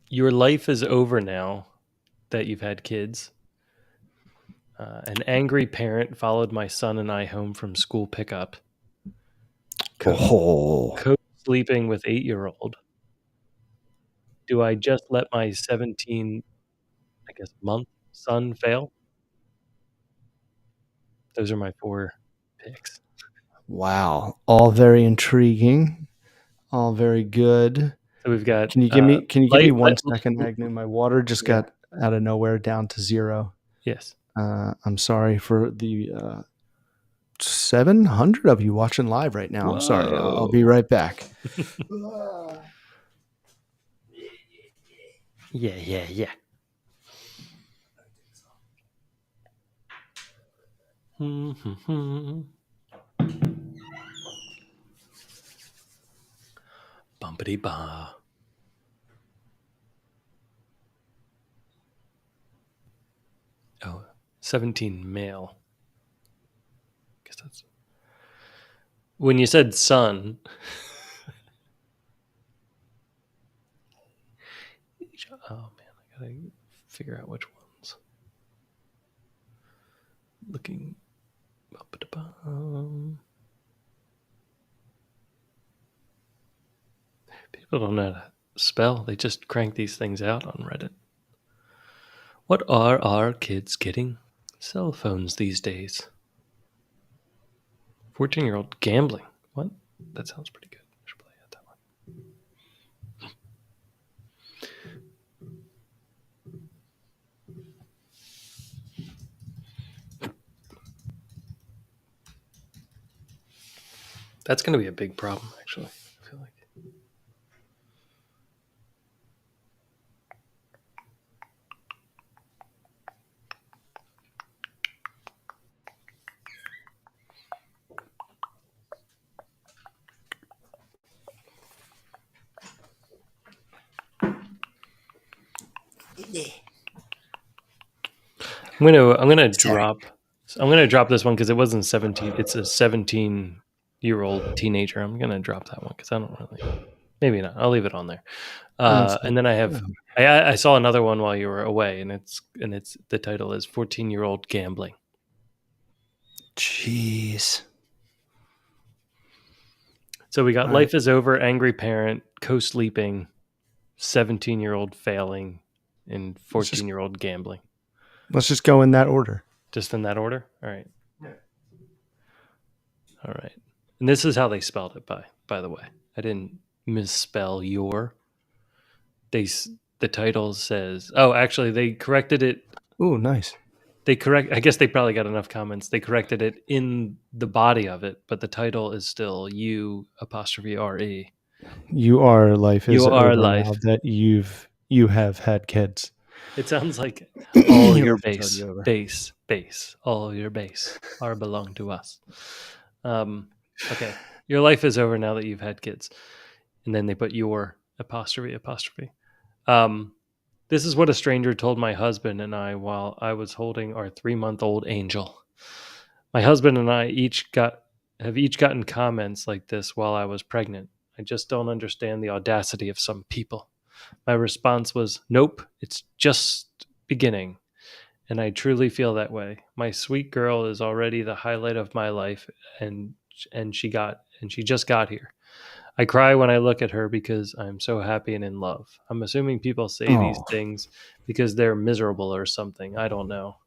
your life is over now that you've had kids. An angry parent followed my son and I home from school pickup. Co-sleeping with 8-year-old. Do I just let my 17, month son fail? Those are my 4 picks. Wow. All very intriguing. All very good. So we've got. Can you give me 1 second, Agnew? My water just got out of nowhere down to 0. Yes. I'm sorry for the 700 of you watching live right now. Whoa. I'm sorry. I'll be right back. Yeah. Bumpity ba. Oh, 17 male. Guess that's when you said son. Oh man, I gotta figure out which ones. Looking. People don't know how to spell. They just crank these things out on Reddit. What are our kids getting? Cell phones these days. 14-year-old gambling. What? That sounds pretty good. I should play that one. That's going to be a big problem, actually. I feel like. I'm gonna drop this one because it wasn't 17. It's a 17-year-old teenager. I'm gonna drop that one because I don't really. Maybe not. I'll leave it on there. And then I saw another one while you were away, and it's the title is 14-year-old gambling. Jeez. So we got life is over, angry parent, co-sleeping, 17-year-old failing, and 14-year-old gambling. Let's just go in that order. Just in that order? All right. Yeah. All right. And this is how they spelled it, by the way. I didn't misspell your. The title says... Oh, actually, they corrected it. Oh, nice. I guess they probably got enough comments. They corrected it in the body of it, but the title is still U''RE. You are life is over life. Now that you have had kids. It sounds like all your base, all your base are belong to us. Okay. Your life is over now that you've had kids. And then they put your apostrophe. This is what a stranger told my husband and I while I was holding our 3-month-old angel. My husband and I have each gotten comments like this while I was pregnant. I just don't understand the audacity of some people. My response was, nope, it's just beginning. And I truly feel that way. My sweet girl is already the highlight of my life, and she just got here. I cry when I look at her because I'm so happy and in love. I'm assuming people say these things because they're miserable or something. I don't know.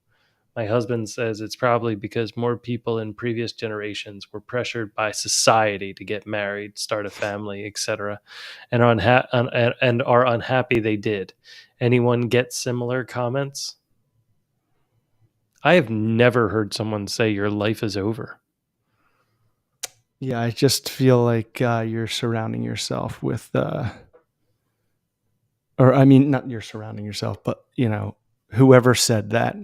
My husband says it's probably because more people in previous generations were pressured by society to get married, start a family, etc., and are unhappy they did. Anyone get similar comments? I have never heard someone say your life is over. Yeah, I just feel like you're surrounding yourself with, or I mean, not you're surrounding yourself, but whoever said that,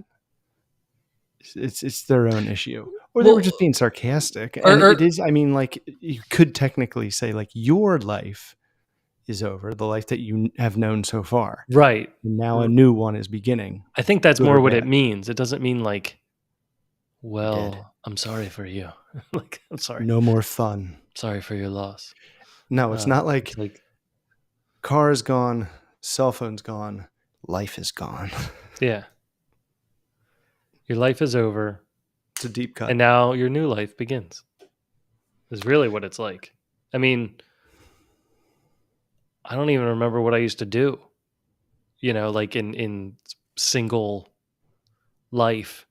it's their own issue, or they were Well, just being sarcastic. And or it is, I mean, like you could technically say like your life is over, the life that you have known so far, right. and now a new one is beginning, I think that's good or more what it bad. means. It doesn't mean like, Dead. well, I'm sorry for you. Like, I'm sorry. No more fun. Sorry for your loss. No, it's not It's like like, car is gone, cell phone's gone, life is gone. yeah, your life is over, It's a deep cut. and now your new life begins. Is really what it's like. I mean, I don't even remember what I used to do. Like in single life,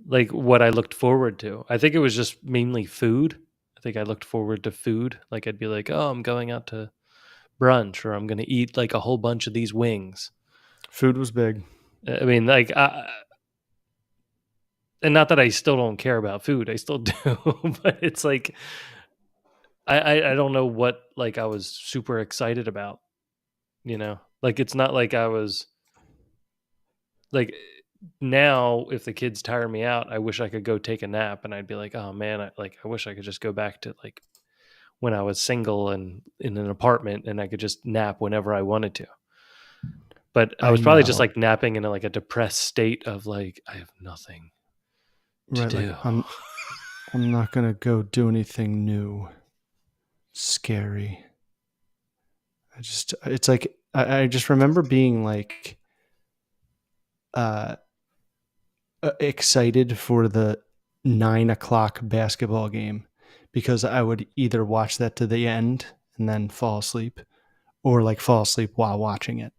like what I looked forward to. I think it was just mainly food. I think I looked forward to food. Like I'd be like, oh, I'm going out to brunch, or I'm going to eat like a whole bunch of these wings. Food was big. I mean, like, and not that I still don't care about food. I still do, but it's like I don't know what like I was super excited about. Like it's not like I was like now. If the kids tire me out, I wish I could go take a nap, and I'd be like, oh man, I wish I could just go back to like when I was single and in an apartment, and I could just nap whenever I wanted to. But I I was probably just know. like napping in like a depressed state of like I have nothing to Right, like do. I'm not gonna go do anything new. Scary. It's like I just remember being like uh excited for the 9 o'clock basketball game because I would either watch that to the end and then fall asleep, or like fall asleep while watching it.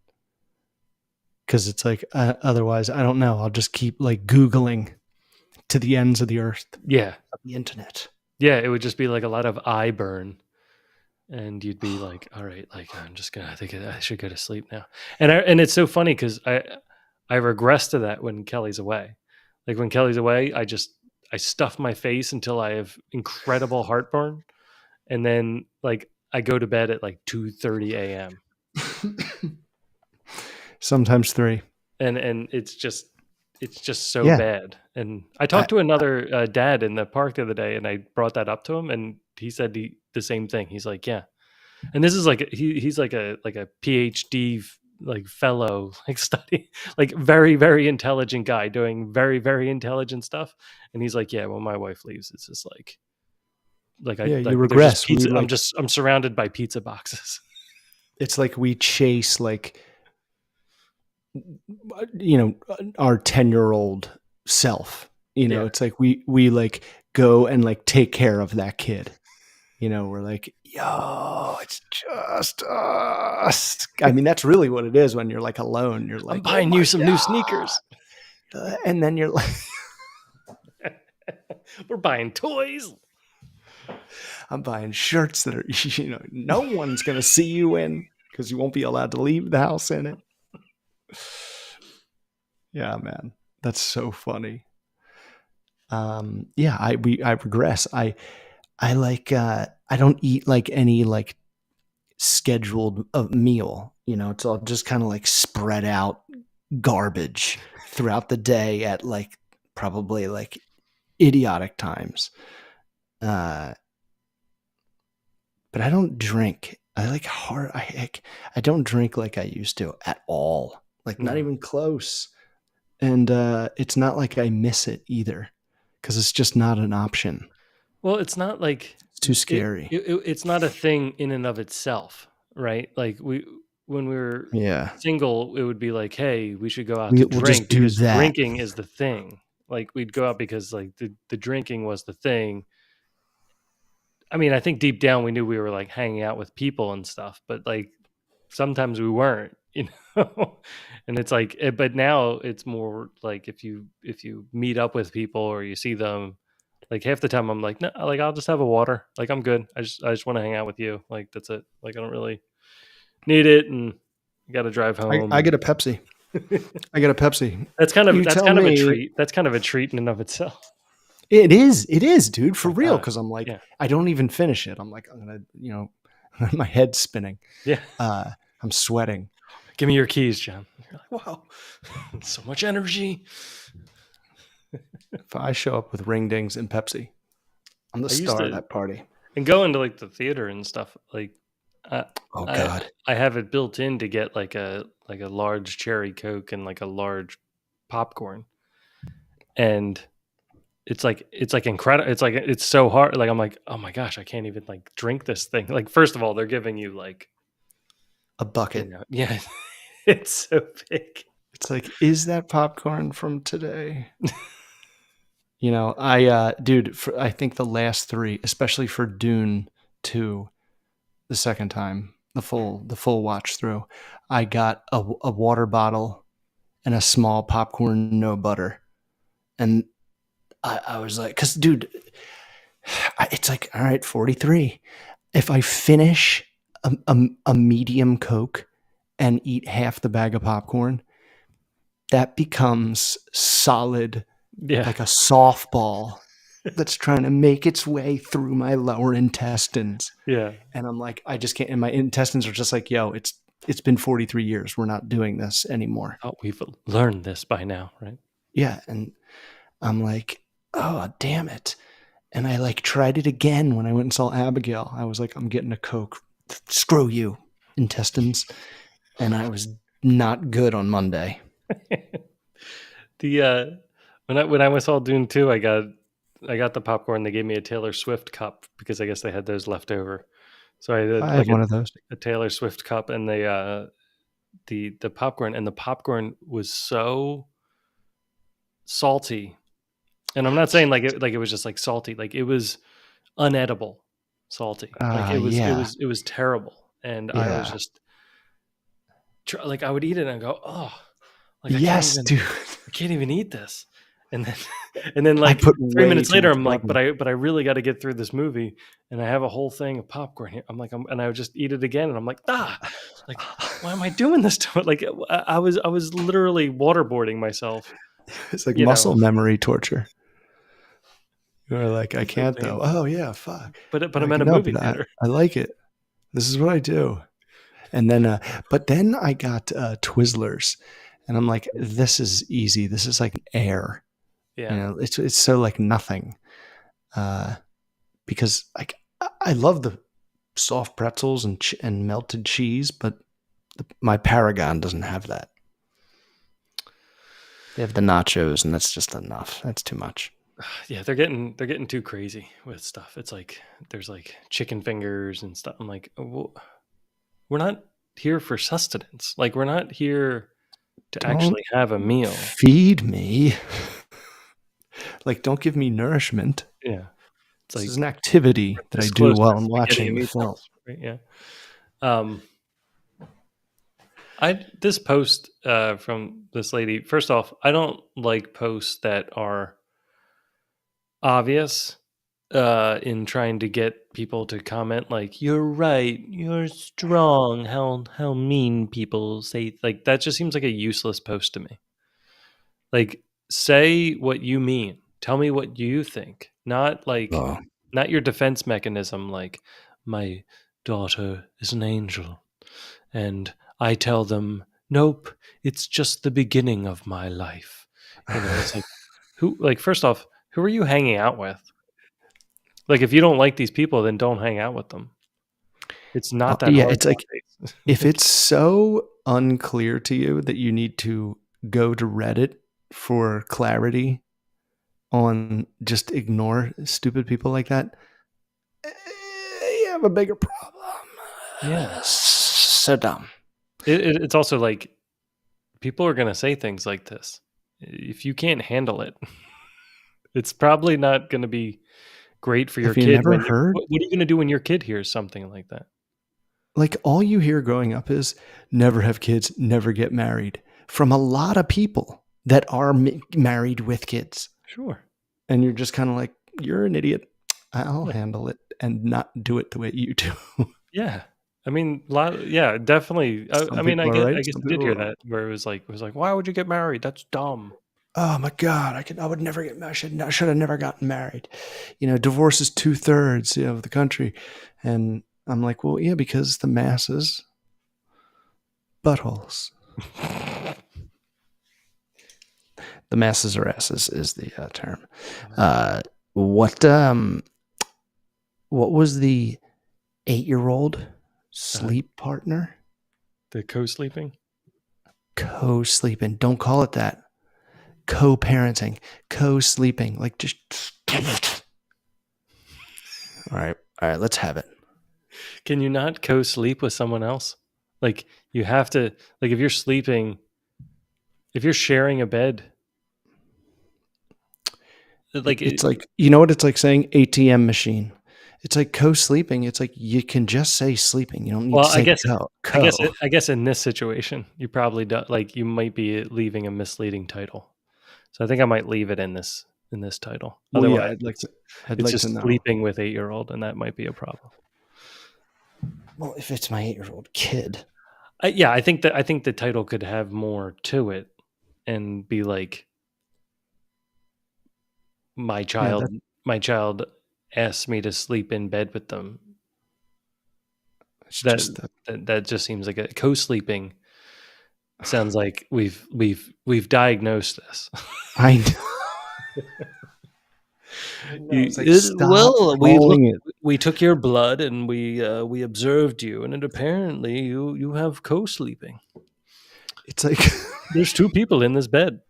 Because it's like otherwise, I don't know. I'll just keep like Googling to the ends of the earth, Yeah, of the internet. yeah. It would just be like a lot of eye burn, and you'd be like, all right, like I think I should go to sleep now. And it's so funny because I regress to that when Kelly's away. Like when Kelly's away, I stuff my face until I have incredible heartburn, and then like I go to bed at like 2:30 a.m. Sometimes three. and it's just so Yeah. bad. And I I, talked to another dad in the park the other day, and I brought that up to him, and he said the same thing. He's like, yeah. And this is like he's like a PhD like fellow, like study, like very very intelligent guy doing very very intelligent stuff. And he's like, yeah, when my wife leaves, it's just like I yeah, you like there's just regress. We pizza. like I'm surrounded by pizza boxes. it's like we chase like our 10-year-old self. Yeah, It's like we like go and like take care of that kid. We're like, yo, it's just us. I mean, that's really what it is when you're like alone. You're I'm like, oh buying you my some new sneakers. god, and then you're like, We're buying toys. I'm buying shirts that are, no one's gonna see you in because you won't be allowed to leave the house in it. Yeah, man, that's so funny. Yeah, I regress. I like I don't eat like any like scheduled meal. It's all just kind of like spread out garbage throughout the day at like probably like idiotic times. Uh, but I don't drink. I like hard. I don't drink like I used to at all. Like not No. even close. And it's not like I miss it either, because it's just not an option. Well, it's not like It's too scary. it's not a thing in and of itself, right? Like when we were Yeah, single, it would be like, hey, we should go out to we'll just drink do because that. drinking is the thing. Like we'd go out because like the drinking was the thing. I mean, I think deep down we knew we were like hanging out with people and stuff, but like sometimes we weren't. you know. And it's like, but now it's more like if you meet up with people or you see them, like half the time I'm like, no, like I'll just have a water, like I'm good. I just want to hang out with you, like that's it. Like I don't really need it, and you got to drive home. I get a Pepsi. I get a Pepsi. You That's tell kind of a me. treat. That's kind of a treat in and of itself. It is. It is, dude, Oh for my real. god. Because I'm like, Yeah. I don't even finish it. I'm like, I'm gonna, my head's spinning. Yeah. I'm sweating. Give me your keys, John. You're like, wow, so much energy. If I show up with ring dings and Pepsi, I'm the I used star of to that party. and going to like the theater and stuff. Like, I Oh I God. I have it built in to get like a large cherry Coke and like a large popcorn, and it's like incredible. It's like it's so hard. Like I'm like, oh my gosh, I can't even like drink this thing. Like first of all, they're giving you like, A bucket. yeah, it's so big. It's like, is that popcorn from today? Dude, I think the last three, especially for Dune 2, the second time, the full watch through, I got a water bottle and a small popcorn, no butter. And I was like, because, dude, it's like, all right, 43. If I finish a medium Coke and eat half the bag of popcorn, that becomes solid, Yeah, like a softball that's trying to make its way through my lower intestines. yeah. And I'm like, I just can't. And my intestines are just like, yo, it's been 43 years. We're not doing this anymore. Thought we've learned this by now, right? Yeah. And I'm like, oh, damn it. And I like tried it again when I went and saw Abigail. I was like, I'm getting a Coke. Screw you, intestines. And I was not good on Monday. The when I saw Dune 2, I got the popcorn. They gave me a Taylor Swift cup because I guess they had those left over. So I did I like have one of those. a Taylor Swift cup, and the popcorn, and the popcorn was so salty. And I'm not saying like it was just like salty, like it was unedible salty. Like Yeah. it was terrible. And I was Yeah. just like I would eat it and go, oh, like Yes, dude. I can't even eat this. And then and then I like put 3 minutes way too later, much I'm like, butter. but I really got to get through this movie, and I have a whole thing of popcorn here. I'm like, and I would just eat it again, and I'm like, like why am I doing this to it? Like I was literally waterboarding myself, It's like you know. muscle memory torture. You're like, I It's so can't though. painful. Oh yeah, fuck. But I'm Like, at a no, movie but theater. I like it. This is what I do. And then, but then I got Twizzlers, and I'm like, this is easy. This is like air. Yeah. It's so like nothing. Because like I love the soft pretzels and melted cheese, but my Paragon doesn't have that. They have the nachos, and that's just enough. That's too much. Yeah, they're getting too crazy with stuff. It's like there's like chicken fingers and stuff. I'm like, well, we're not here for sustenance. Like we're not here to Don't actually have a meal. feed me. Like, don't give me nourishment. Yeah. It's This like is an activity that I this do close while to I'm spaghetti watching and the film. meatballs, right? Yeah. Um, I this post from this lady. First off, I don't like posts that are obvious in trying to get people to comment like "You're right, you're strong." How mean people say like that just seems like a useless post to me. Like, say what you mean. Tell me what you think. Not like Oh. not your defense mechanism like my daughter is an angel and I tell them, "Nope, it's just the beginning of my life." You know, it's like who like first off, who are you hanging out with? Like if you don't like these people, then don't hang out with them. It's not that Yeah, hard it's like nowadays. if it's so unclear to you that you need to go to Reddit for clarity on just ignore stupid people like that, you have a bigger problem. Yeah. So dumb. It's also like people are going to say things like this. If you can't handle it, it's probably not going to be great for your Have you kid never when you heard? what are you going to do when your kid hears something like that? like all you hear growing up is never have kids, never get married from a lot of people that are married with kids. Sure. And you're just kind of like, you're an idiot. I'll Yeah. handle it and not do it the way you do. Yeah. I mean, yeah, definitely. Some I mean, people are right, I guess some I did people are hear wrong. that where it was like, why would you get married? That's dumb. Oh my God, I would never get married. I should have never gotten married. Divorce is 2/3 of the country. And I'm like, well, yeah, because the masses, buttholes. The masses or asses is the term. What was the 8-year-old sleep partner? The co-sleeping. Co-sleeping. Don't call it that. Co-parenting. Co-sleeping. Like just. All right. Let's have it. Can you not co-sleep with someone else? Like you have to. Like if you're sleeping, if you're sharing a bed, like It's like, you know what it's like saying ATM machine. It's like co-sleeping. It's like you can just say sleeping. You don't need well, to say co. I guess in this situation, you probably don't. Like you might be leaving a misleading title. So I think I might leave it in this title. Well, yeah, Otherwise, I'd it's like to just know. sleeping with 8-year-old, and that might be a problem. Well, if it's my 8-year-old kid. Yeah, I think the title could have more to it and be like my Yeah, child asked me to sleep in bed with them. that's That just the. that just seems like a co-sleeping sounds like we've diagnosed this. I know. It's like, stop Well, calling it. we took your blood and we observed you, and apparently you have co-sleeping. It's like There's 2 people in this bed.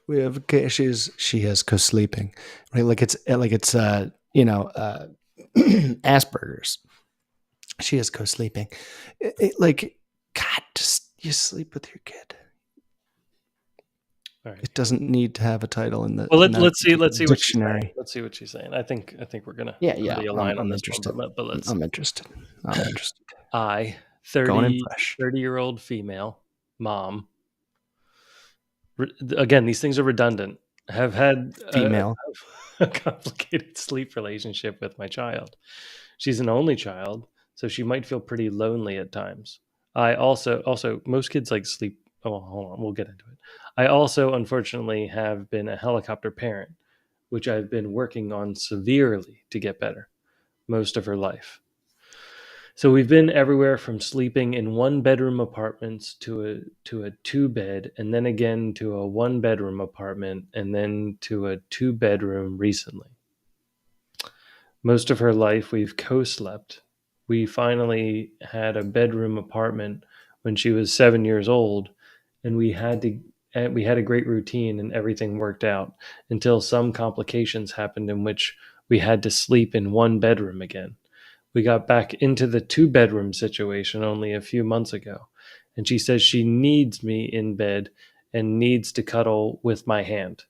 we have okay, she has co-sleeping, right? Like it's Asperger's. She has co-sleeping. Like, God, just you sleep with your kid. All right. It doesn't need to have a title in the Well, let's see what she's dictionary. saying. Let's see what she's saying. I think we're gonna Yeah. align on I'm this interested. one, but let's. I'm interested. I Going in 30 fresh. 30-year-old female mom. Again, these things are redundant. Have had Female. a complicated sleep relationship with my child. She's an only child, so she might feel pretty lonely at times. I also most kids like sleep. Oh, hold on, we'll get into it. I also unfortunately have been a helicopter parent, which I've been working on severely to get better most of her life. So we've been everywhere from sleeping in 1-bedroom apartments to a 2-bed, and then again to a 1-bedroom apartment, and then to a 2-bedroom recently. Most of her life we've co-slept. We finally had a bedroom apartment when she was 7 years old, and we had a great routine and everything worked out until some complications happened in which we had to sleep in 1 bedroom again. We got back into the 2-bedroom situation only a few months ago, and she says she needs me in bed and needs to cuddle with my hand.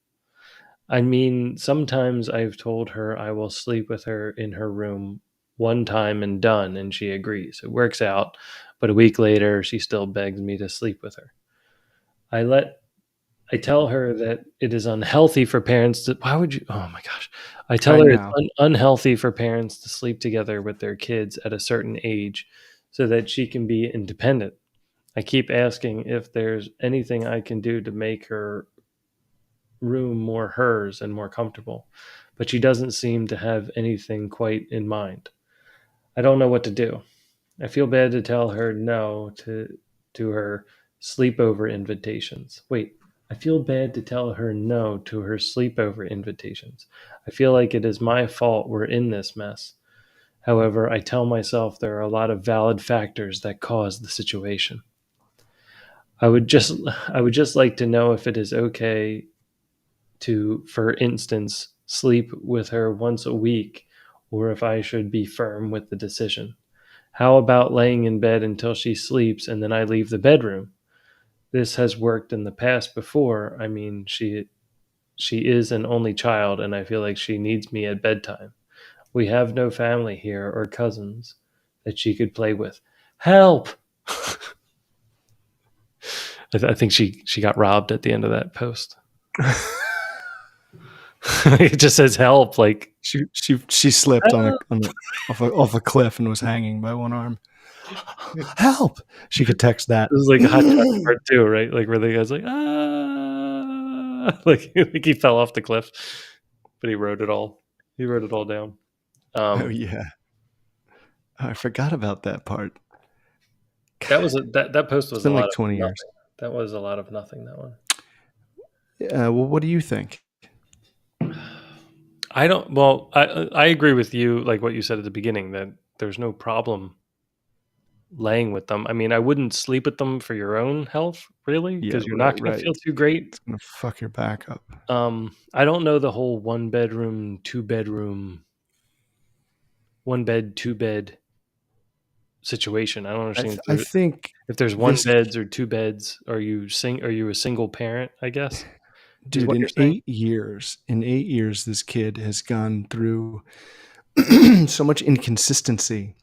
I mean, sometimes I've told her I will sleep with her in her room one time and done, and she agrees. It works out, but a week later, she still begs me to sleep with her. I let I tell her that it is unhealthy for parents to. Why would you? Oh my gosh! I tell I her it's know. unhealthy for parents to sleep together with their kids at a certain age, so that she can be independent. I keep asking if there's anything I can do to make her room more hers and more comfortable, but she doesn't seem to have anything quite in mind. I don't know what to do. I feel bad to tell her no to her sleepover invitations. Wait, I feel bad to tell her no to her sleepover invitations. I feel like it is my fault we're in this mess. However, I tell myself there are a lot of valid factors that cause the situation. I would just I would just like to know if it is okay to, for instance, sleep with her once a week, or if I should be firm with the decision. How about laying in bed until she sleeps and then I leave the bedroom? This has worked in the past before. I mean, she is an only child and I feel like she needs me at bedtime. We have no family here or cousins that she could play with. Help! I think she got robbed at the end of that post. It just says help, like She slipped on help! off a cliff and was hanging by one arm. Help! She could text that. This is like a Hot Shots Part 2, right? Like where the guy's like, ah, like he fell off the cliff, but he wrote it all. He wrote it all down. Oh yeah, I forgot about that part. That was that post It's was a been lot like of 20 years. nothing. That was a lot of nothing. That one. Well, what do you think? I don't. Well, I agree with you. Like what you said at the beginning, that there's no problem laying with them. I mean, I wouldn't sleep with them for your own health, really, Yeah, because you're not going to right. feel too great. It's gonna fuck your back up. I don't know the whole 1 bedroom, 2 bedroom, 1 bed, 2 bed situation. I don't understand I think if there's one this beds or 2 beds. Are you Are you a single parent? I guess is dude what you're saying. in 8 years, this kid has gone through so much inconsistency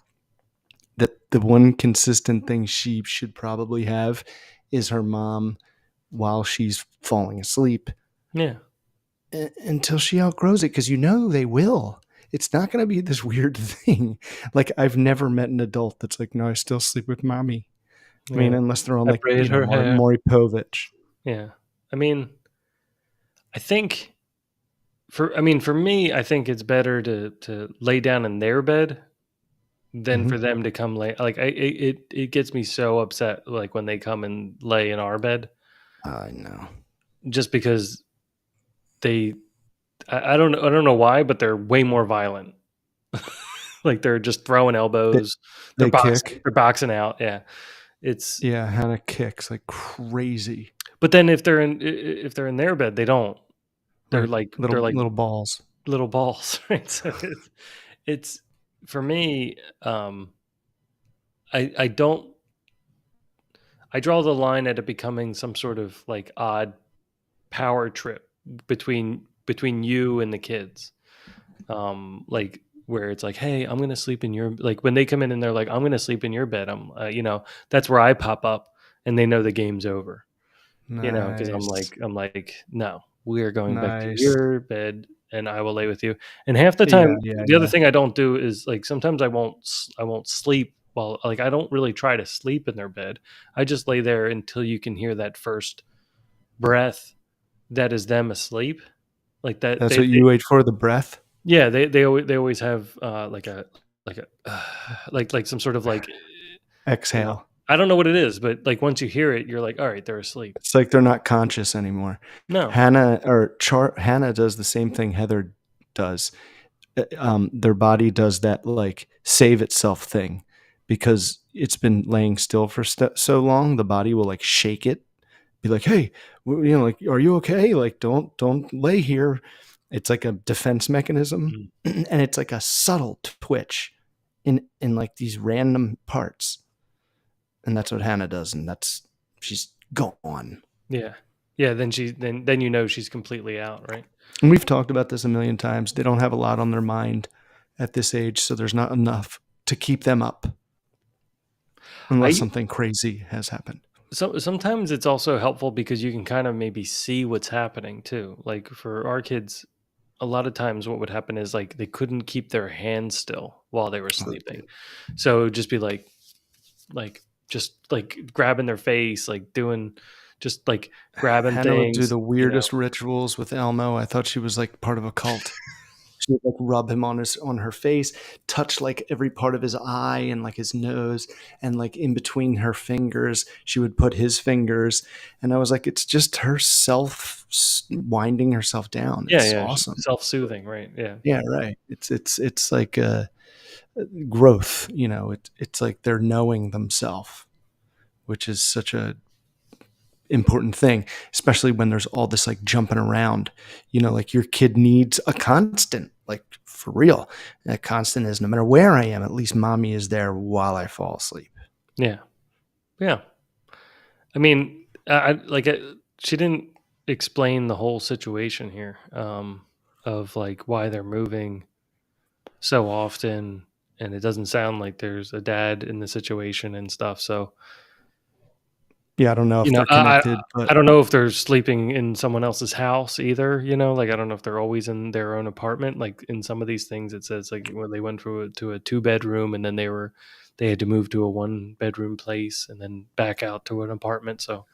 that the one consistent thing she should probably have is her mom while she's falling asleep Yeah, until she outgrows it, because they will. It's not going to be this weird thing. Like, I've never met an adult that's like, no, I still sleep with mommy. I mean, yeah. unless they're on I like, braid her hair. Maury Povich. Yeah, I mean, I think for me, I think it's better to lay down in their bed than Mm-hmm. for them to come lay. Like it gets me so upset. Like when they come and lay in our bed, I know. just because they, I don't know why, but they're way more violent. Like they're just throwing They, elbows. they kick. They're boxing out. Yeah, it's. Yeah, Hannah kicks like crazy. But then if they're in their bed, they don't. Right. They're like Little balls. little balls, right? So it's for me. I don't. I draw the line at it becoming some sort of like odd power trip between you and the kids. Like where it's like, hey, I'm gonna sleep in your, like when they come in and they're like, I'm gonna sleep in your bed. That's where I pop up, and they know the game's over. Because Nice. I'm like, no, we are going back to Nice. your bed, and I will lay with you. And half the Yeah, time, yeah, the other yeah. thing I don't do is like sometimes I won't sleep while, like, I don't really try to sleep in their bed. I just lay there until you can hear that first breath that is them asleep, like that. That's what you wait for, the breath? Yeah, they always have like a like some sort of like, Exhale. I don't know what it is, but like once you hear it, you're like, all right, they're asleep. It's like they're not conscious anymore. No, Hannah does the same thing Heather does. Their body does that like save itself thing, because it's been laying still for so long. The body will like shake it, be like, "Hey, like, are you okay? Like, don't lay here." It's like a defense mechanism, mm, and it's like a subtle twitch in like these random parts, and that's what Hannah does, and she's gone. yeah, yeah. Then she's completely out, right? And we've talked about this a million times. They don't have a lot on their mind at this age, so there's not enough to keep them up unless I something crazy has happened. Sometimes it's also helpful because you can kind of maybe see what's happening too. Like for our kids, a lot of times what would happen is like they couldn't keep their hands still while they were Oh, sleeping. dude. So it would just be like just like grabbing their face, like doing just like grabbing Hannah would do things, the weirdest rituals with Elmo. I thought she was like part of a cult. She would like rub him on her face, touch like every part of his eye and like his nose, and like in between her fingers, she would put his fingers. And I was like, it's just herself winding herself down. Yeah, It's yeah, awesome. self-soothing, right? Yeah. Yeah, right. It's like a growth. It's like they're knowing themselves, which is such a important thing, especially when there's all this like jumping around. Like your kid needs a constant, like for real. And that constant is, no matter where I am, at least mommy is there while I fall asleep. Yeah. Yeah. I mean, she didn't explain the whole situation here, of like why they're moving. so often, and it doesn't sound like there's a dad in the situation and stuff. So, Yeah, I don't know you if know, they're connected, I but don't know if they're sleeping in someone else's house either. You know, like I don't know if they're always in their own apartment. Like in some of these things, it says like when they went to a 2 bedroom and then they had to move to a 1 bedroom place and then back out to an apartment. So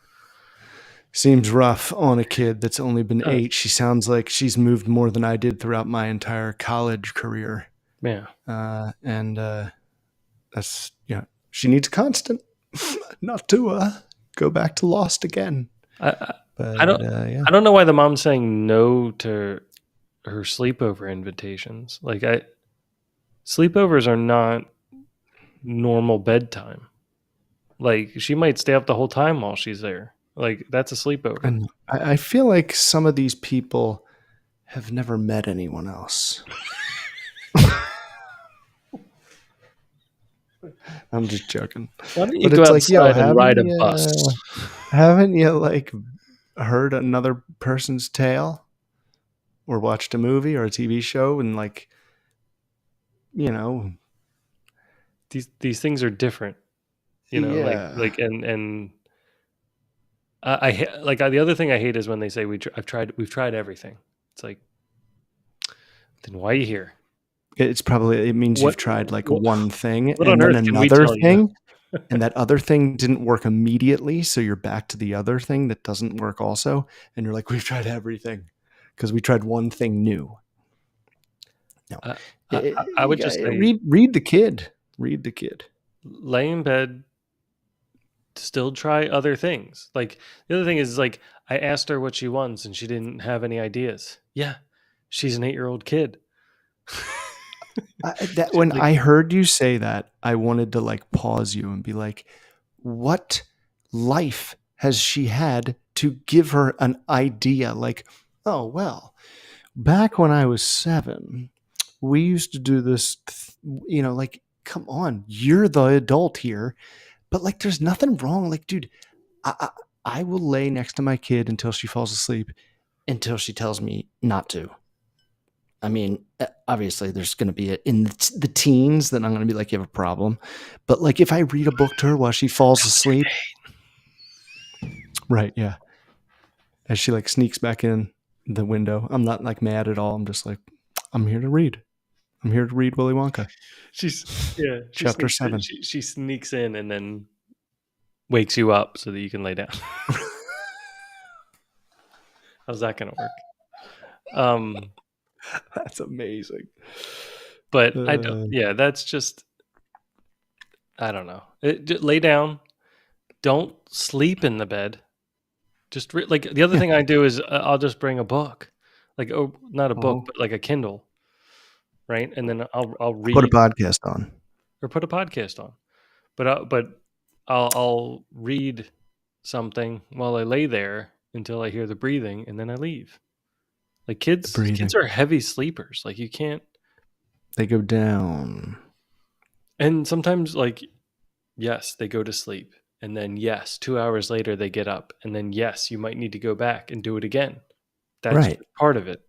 seems rough on a kid that's only it been does, 8. She sounds like she's moved more than I did throughout my entire college career. yeah. And that's, she needs constant, not to go back to Lost again. I, I But I don't yeah. I don't know why the mom's saying no to her sleepover invitations. Like sleepovers are not normal bedtime. Like she might stay up the whole time while she's there. Like that's a sleepover. And I feel like some of these people have never met anyone else. I'm just joking. Why don't you But go it's like, yo, outside and ride a bus? haven't you like heard another person's tale or watched a movie or a TV show and like, you know, These things are different, you know. yeah. And the other thing I hate is when they say we've tried everything. It's like then why are you here? It means What you've tried like what, one thing what on and then earth can we another tell you? thing, and that other thing didn't work immediately. So you're back to the other thing that doesn't work also. And you're like, we've tried everything because we tried one thing new. No, I, I you would just gotta say read the kid. Read the kid. lay in bed, still try other things. Like the other thing is like I asked her what she wants and she didn't have any ideas. Yeah, she's an 8-year-old kid. When Like I heard you say that, I wanted to like pause you and be like, what life has she had to give her an idea? Like, oh, well, back when I was 7, we used to do this, like, come on, you're the adult here. But like, there's nothing wrong. Like, dude, I, I, I will lay next to my kid until she falls asleep, until she tells me not to. I mean, obviously, there's going to be in the teens that I'm going to be like, you have a problem. But like, if I read a book to her while she falls asleep, right? Yeah. As she like sneaks back in the window, I'm not like mad at all. I'm just like, I'm here to read. I'm here to read Willy Wonka, she's yeah, chapter 7. she sneaks in and then wakes you up so that you can lay down. How's that going to work? That's amazing. But I don't. Yeah, that's just I don't know. Lay down. Don't sleep in the bed. Just like the other Yeah. thing I do is I'll just bring a book, like not a book, Oh, but like a Kindle, right? And then I'll put a read podcast on. or put a podcast on. But I'll read something while I lay there until I hear the breathing, and then I leave. Like The kids breathing. are heavy sleepers. Like you can't. They go down. And sometimes like yes, they go to sleep. And then, yes, 2 hours later, they get up. And then, yes, you might need to go back and do it again. That's Right. part of it.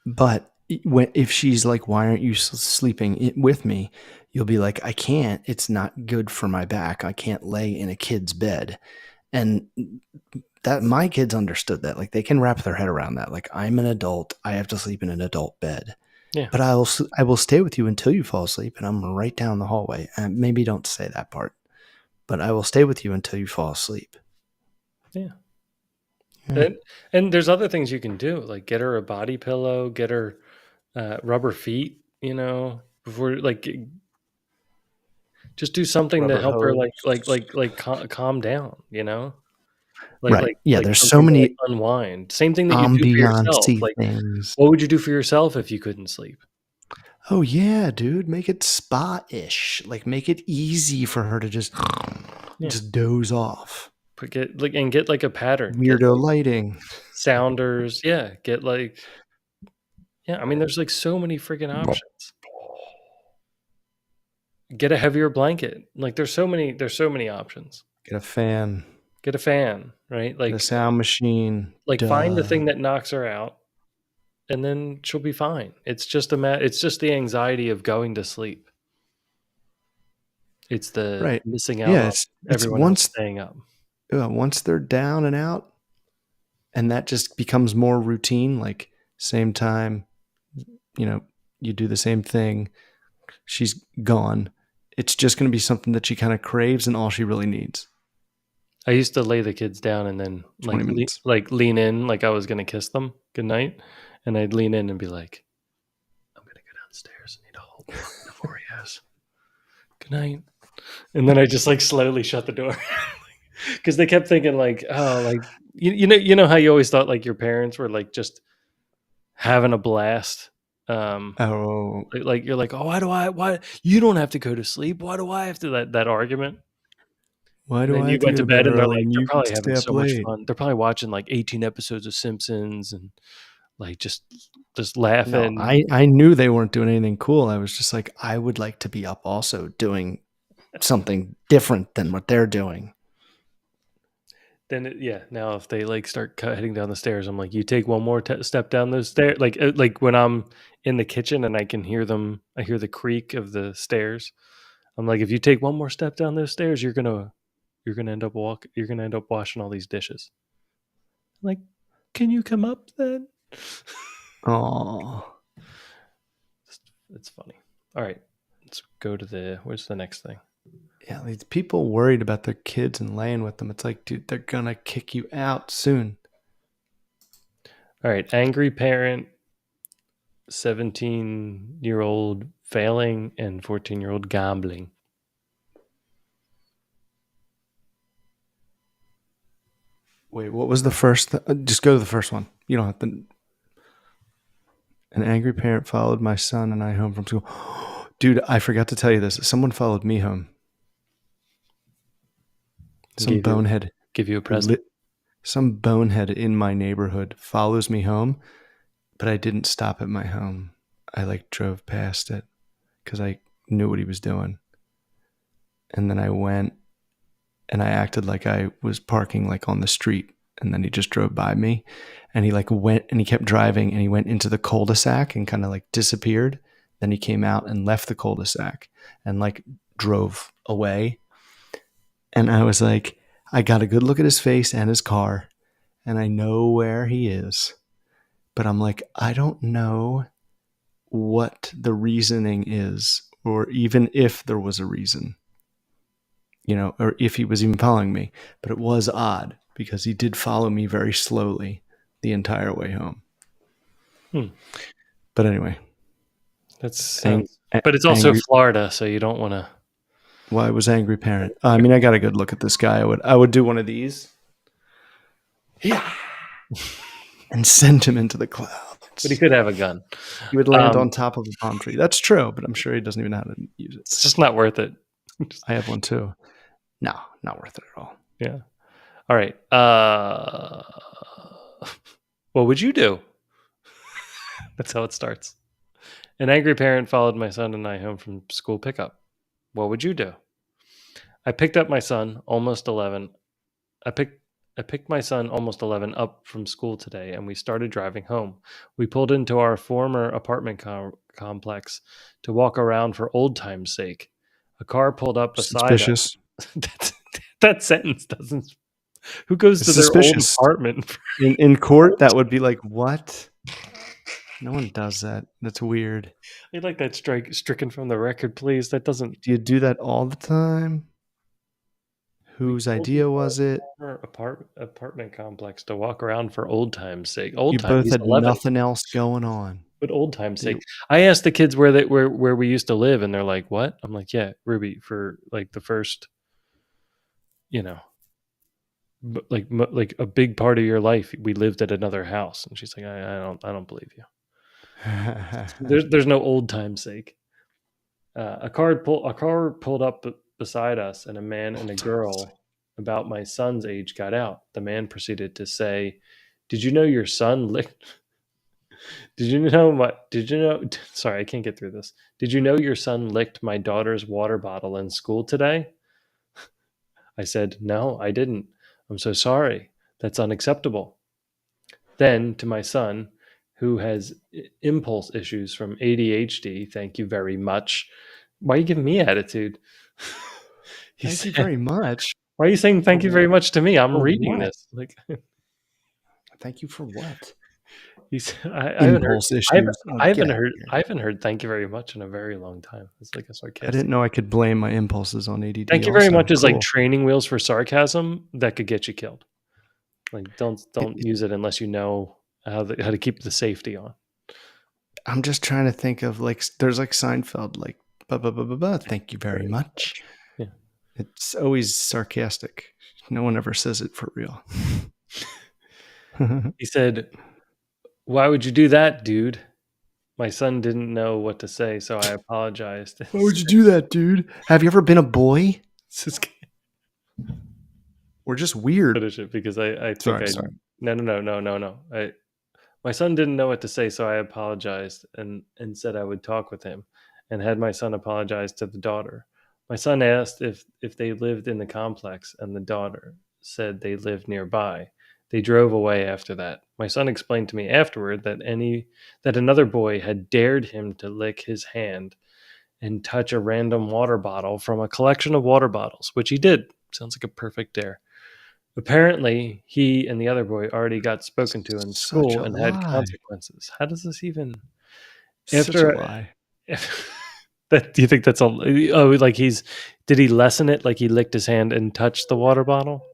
But if she's like, why aren't you sleeping with me? You'll be like, I can't. It's not good for my back. I can't lay in a kid's bed. And that my kids understood that. Like they can wrap their head around that. Like I'm an adult. I have to sleep in an adult bed. Yeah. But I will stay with you until you fall asleep, and I'm right down the hallway. And maybe don't say that part, but I will stay with you until you fall asleep. Yeah. Yeah. And there's other things you can do, like get her a body pillow, get her rubber feet, before like just do something to Rubber help her hose. calm down, Right. Yeah. like There's so something to like many unwind. Same thing that you do for yourself. ambiance Like things. what would you do for yourself if you couldn't sleep? Oh yeah, dude. Make it spa-ish. Like make it easy for her to just doze off. Get like a pattern. Get Weirdo like lighting. sounders. Yeah. Get like yeah, I mean there's like so many freaking options. Get a heavier blanket. Like there's so many options. Get a fan. Get a fan, right? Get a sound machine. Like find the Duh. thing that knocks her out and then she'll be fine. It's just it's just the anxiety of going to sleep. It's the Right. missing out Yeah, on it's everyone else staying up. once they're down and out, and that just becomes more routine, like same time, you know, you do the same thing, she's gone. It's just going to be something that she kind of craves, and all she really needs. I used to lay the kids down and then 20 minutes. lean in like I was gonna kiss them goodnight, and I'd lean in and be like, "I'm gonna go downstairs and eat a whole bucket of Oreos. Good night." And then I just like slowly shut the door because they kept thinking like, "Oh, like you know how you always thought like your parents were like just having a blast." Um, Oh, like you're like, "Oh, why you don't have to go to sleep? Why do I have to?" That argument. why And do then I you have to went go to to bed bed and they're early like, and they're you get probably to having stay up so much late? fun. They're probably watching like 18 episodes of Simpsons and like just No, laughing. I knew they weren't doing anything cool. I was just like, I would like to be up also doing something different than what they're doing. Then yeah, now if they like start heading down the stairs, I'm like, you take one more step down those stairs. Like when I'm in the kitchen and I can hear them, I hear the creak of the stairs. I'm like, if you take one more step down those stairs, you're gonna end up you're gonna end up washing all these dishes. I'm like, can you come up then? Oh, It's funny. All right, let's go to where's the next thing? yeah. These people worried about their kids and laying with them. It's like, dude, they're gonna kick you out soon. All right, angry parent, 17-year-old failing, and 14-year-old gambling. Wait, what was the first? Just go to the first one. You don't have to. An angry parent followed my son and I home from school. Dude, I forgot to tell you this. Someone followed me home. Some Gave you bonehead give you a who present. some bonehead in my neighborhood follows me home, but I didn't stop at my home. I like drove past it because I knew what he was doing. And then I went and I acted like I was parking like on the street. And then he just drove by me and he like went and he kept driving and he went into the cul-de-sac and kind of like disappeared. Then he came out and left the cul-de-sac and like drove away. And I was like, I got a good look at his face and his car and I know where he is. But I'm like, I don't know what the reasoning is, or even if there was a reason, or if he was even following me. But it was odd because he did follow me very slowly the entire way home. Hmm. But anyway, That sounds, but it's also angry. Florida, so you don't want to. Well, I was angry parent. I mean, I got a good look at this guy. I would do one of these. Yeah. And send him into the clouds. But he could have a gun. He would land on top of a palm tree. That's true, but I'm sure he doesn't even know how to use it. It's just not worth it. I have one too. No, not worth it at all. Yeah. All right. What would you do? That's how it starts. An angry parent followed my son and I home from school pickup. What would you do? I picked up my son, almost 11. I picked my son, almost 11, up from school today, and we started driving home. We pulled into our former apartment complex to walk around for old time's sake. A car pulled up beside us. Suspicious. That sentence doesn't. Who goes It's to their old suspicious. apartment? In court, that would be like, what? No one does that. That's weird. I'd like that stricken from the record, please. That doesn't. Do you do that all the time? We Whose pulled idea into our was it? former apartment complex to walk around for old time's sake. Old You time. both He's had 11. nothing else going on. But old time's They- sake. I asked the kids where we used to live, and they're like, "What?" I'm like, "Yeah, Ruby, for like the first, you know, like a big part of your life, we lived at another house." And she's like, I don't believe you. There's no old time's sake." A car pulled up beside us, and a man and a girl about my son's age got out. The man proceeded to say, "Did you know your son licked?" Did you know what? Did you know? Sorry, I can't get through this. Did you know your son licked my daughter's water bottle in school today? I said, "No, I didn't. I'm so sorry. That's unacceptable." Then to my son, who has impulse issues from ADHD. Thank you very much. Why are you giving me attitude? Thank you very much. Why are you saying thank you very much to me? I'm reading what? this. Like, Thank you for what? I haven't heard. Impulse issues. Oh, I get haven't out of heard. here. I haven't heard "thank you very much" in a very long time. It's like a I sarcastic. didn't know I could blame my impulses on ADD. Thank you also. very much is like Cool. training wheels for sarcasm that could get you killed. Like, don't use it unless you know how to keep the safety on. I'm just trying to think of like there's like Seinfeld, like thank you very much. Yeah. It's always sarcastic. No one ever says it for real. He said, "Why would you do that, dude? My son didn't know what to say, so I apologized." Why would you do that, dude? Have you ever been a boy? We're just weird. Finish it because I think Sorry. No. My son didn't know what to say, so I apologized and said I would talk with him, and had my son apologize to the daughter. My son asked if they lived in the complex, and the daughter said they lived nearby. They drove away after that. My son explained to me afterward that another boy had dared him to lick his hand and touch a random water bottle from a collection of water bottles, which he did. Sounds like a perfect dare. Apparently, he and the other boy already got spoken to in school and had consequences. How does this even? Such a lie. That do you think that's all? Oh, like did he lessen it? Like he licked his hand and touched the water bottle?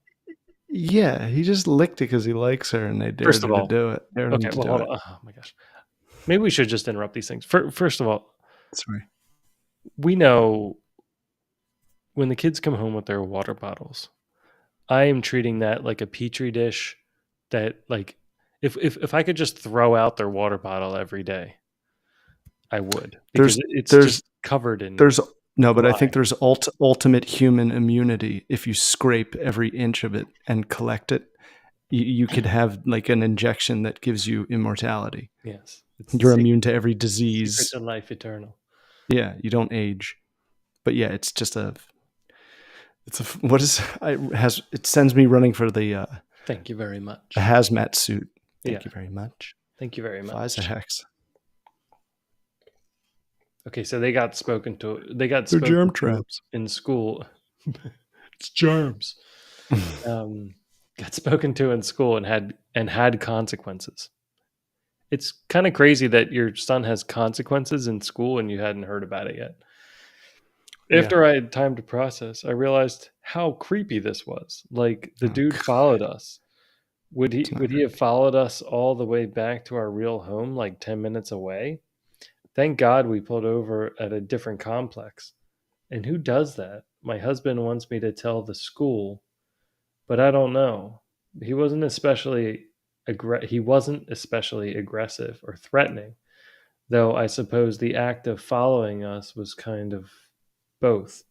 Yeah, he just licked it because he likes her, and they dared her to do it. Okay, well, hold on. Oh my gosh, maybe we should just interrupt these things. First of all, sorry. We know when the kids come home with their water bottles, I am treating that like a petri dish. That like, if I could just throw out their water bottle every day, I would, because it's just covered in. But I think there's ultimate human immunity. If you scrape every inch of it and collect it, you could have like an injection that gives you immortality. Yes, you're immune to every disease. Secret to life eternal. Yeah, you don't age. But yeah, it's just it sends me running for the thank you very much. A hazmat suit. Thank you very much. Thank you very much. Flies a hex. Okay, so they got spoken to. They're germ traps in school. It's germs. Got spoken to in school and had consequences. It's kind of crazy that your son has consequences in school and you hadn't heard about it yet. After I had time to process, I realized how creepy this was. Like the dude followed us. Would he have followed us all the way back to our real home, like 10 minutes away? Thank God we pulled over at a different complex. And who does that? My husband wants me to tell the school, but I don't know. He wasn't especially aggressive or threatening, though I suppose the act of following us was kind of both.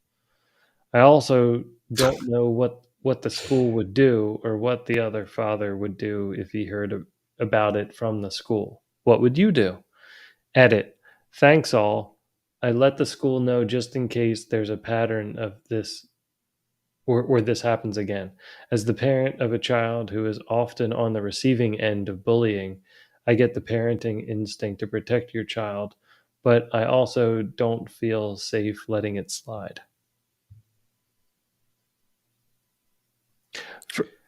I also don't know what the school would do or what the other father would do if he heard about it from the school. What would you do? Edit. Thanks all. I let the school know just in case there's a pattern of this or this happens again. As the parent of a child who is often on the receiving end of bullying, I get the parenting instinct to protect your child, but I also don't feel safe letting it slide.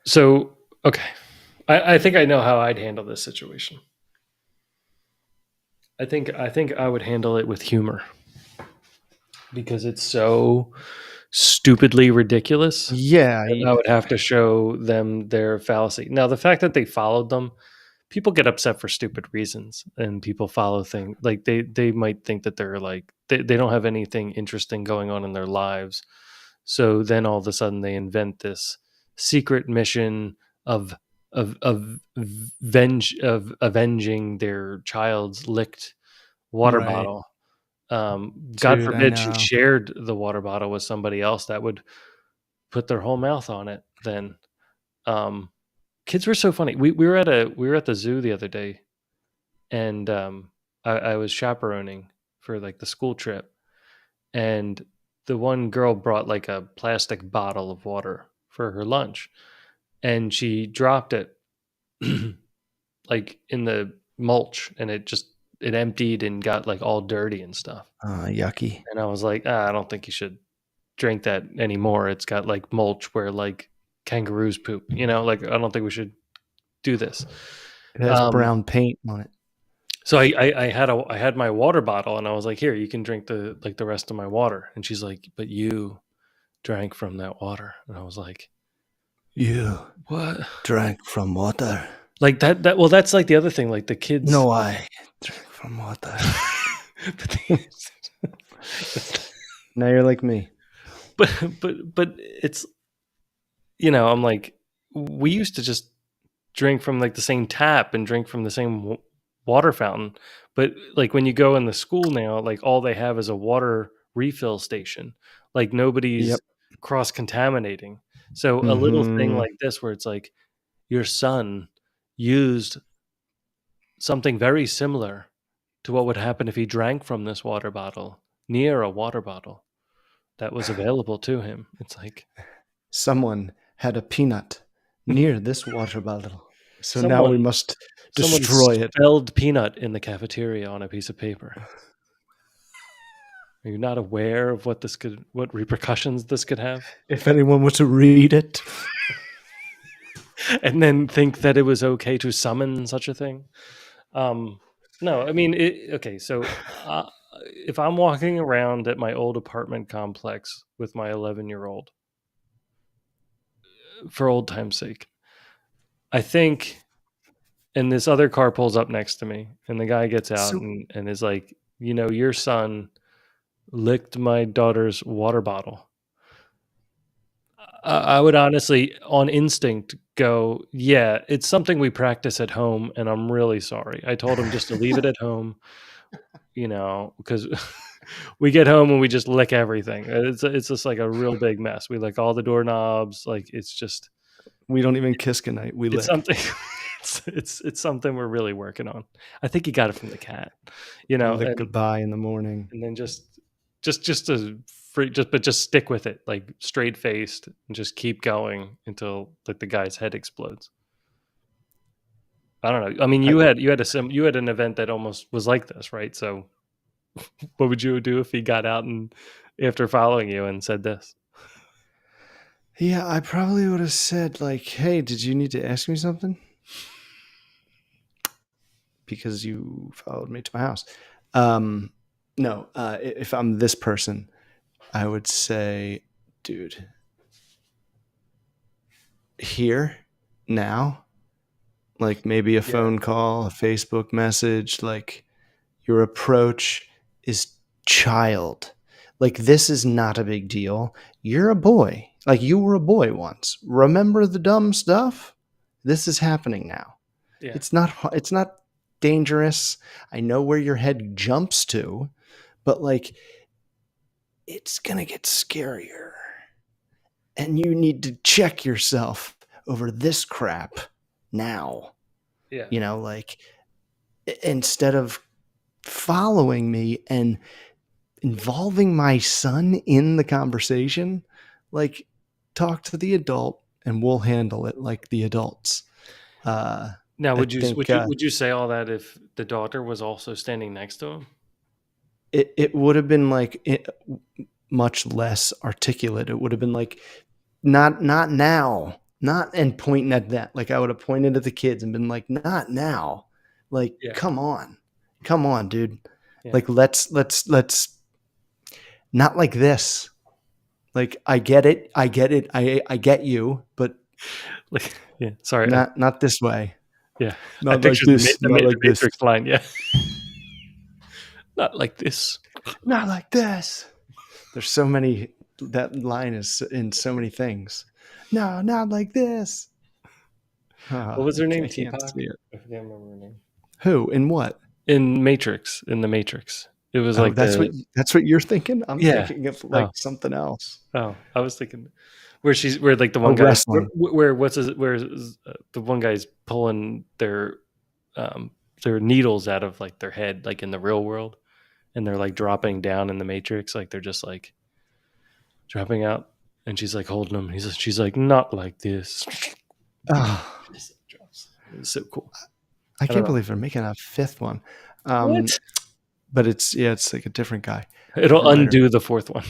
So, okay. I think I know how I'd handle this situation. I think I would handle it with humor because it's so stupidly ridiculous. Yeah, I would have to show them their fallacy. Now, the fact that they followed them, people get upset for stupid reasons, and people follow things like they might think that they're like they don't have anything interesting going on in their lives. So then all of a sudden they invent this secret mission of avenging their child's licked water bottle. God forbid she shared the water bottle with somebody else that would put their whole mouth on it. Then kids were so funny. We were at the zoo the other day, and I was chaperoning for like the school trip, and the one girl brought like a plastic bottle of water for her lunch, and she dropped it like in the mulch, and it emptied and got like all dirty and stuff. Yucky. And I was like, I don't think you should drink that anymore. It's got like mulch where like kangaroos poop. Like I don't think we should do this. It has brown paint on it. So I had my water bottle, and I was like, here, you can drink the rest of my water. And she's like, but you drank from that water. And I was like, you what? Drank from water. Like that well, that's like the other thing, like the kids. No, I drink from water. Now you're like me. But it's, I'm like, we used to just drink from like the same tap and drink from the same water fountain. But like when you go in the school now, like all they have is a water refill station. Like nobody's cross contaminating. So a little thing like this, where it's like your son used something very similar to what would happen if he drank from this water bottle near a water bottle that was available to him. It's like someone had a peanut near this water bottle. So now we must destroy it. Spelled peanut in the cafeteria on a piece of paper. Are you not aware of what repercussions this could have? If anyone were to read it. And then think that it was okay to summon such a thing. No, I mean, okay, so if I'm walking around at my old apartment complex with my 11-year-old, for old time's sake, I think, and this other car pulls up next to me, and the guy gets out and is like, your son licked my daughter's water bottle. I would honestly, on instinct, go, yeah, it's something we practice at home, and I'm really sorry. I told him just to leave it at home, because we get home and we just lick everything. It's just like a real big mess. We lick all the doorknobs. Like it's just, we don't even kiss goodnight. We lick. Something. It's something we're really working on. I think he got it from the cat. Lick goodbye in the morning, and then just stick with it, like straight faced, and just keep going until like the guy's head explodes. I don't know. I mean, you had an event that almost was like this, right? So, what would you do if he got out and after following you and said this? Yeah, I probably would have said like, "Hey, did you need to ask me something?" Because you followed me to my house. No, if I'm this person, I would say, dude, here, now, like maybe a phone call, a Facebook message, like your approach is child. Like this is not a big deal. You're a boy. Like you were a boy once. Remember the dumb stuff? This is happening now. Yeah. It's not dangerous. I know where your head jumps to, but like it's going to get scarier. And you need to check yourself over this crap now. Yeah. Like instead of following me and involving my son in the conversation, like talk to the adult and we'll handle it like the adults. Now, would you say all that if the daughter was also standing next to him? It would have been like much less articulate. It would have been like, not now, not, and pointing at that. Like I would have pointed at the kids and been like, not now. Like, come on, dude. Yeah. Like let's not like this. Like I get it. I get you, but like, yeah, sorry, not this way. Yeah, not like this. Not like this. Matrix line, yeah. Not like this. Not like this. There's so many. That line is in so many things. No, not like this. What was her name? I can't see it. I can't remember her name. Who? In what? In Matrix. In the Matrix. It was like that's what you're thinking. I'm thinking of like something else. Oh, I was thinking where like the one guy where the one guy's pulling their needles out of like their head, like in the real world, and they're like dropping down in the Matrix, like they're just like dropping out, and she's like holding him. She's like, not like this. Oh. It's so cool. I I don't can't know. believe they're making a fifth one. What? But it's like a different guy, It'll different writer. undo the fourth one.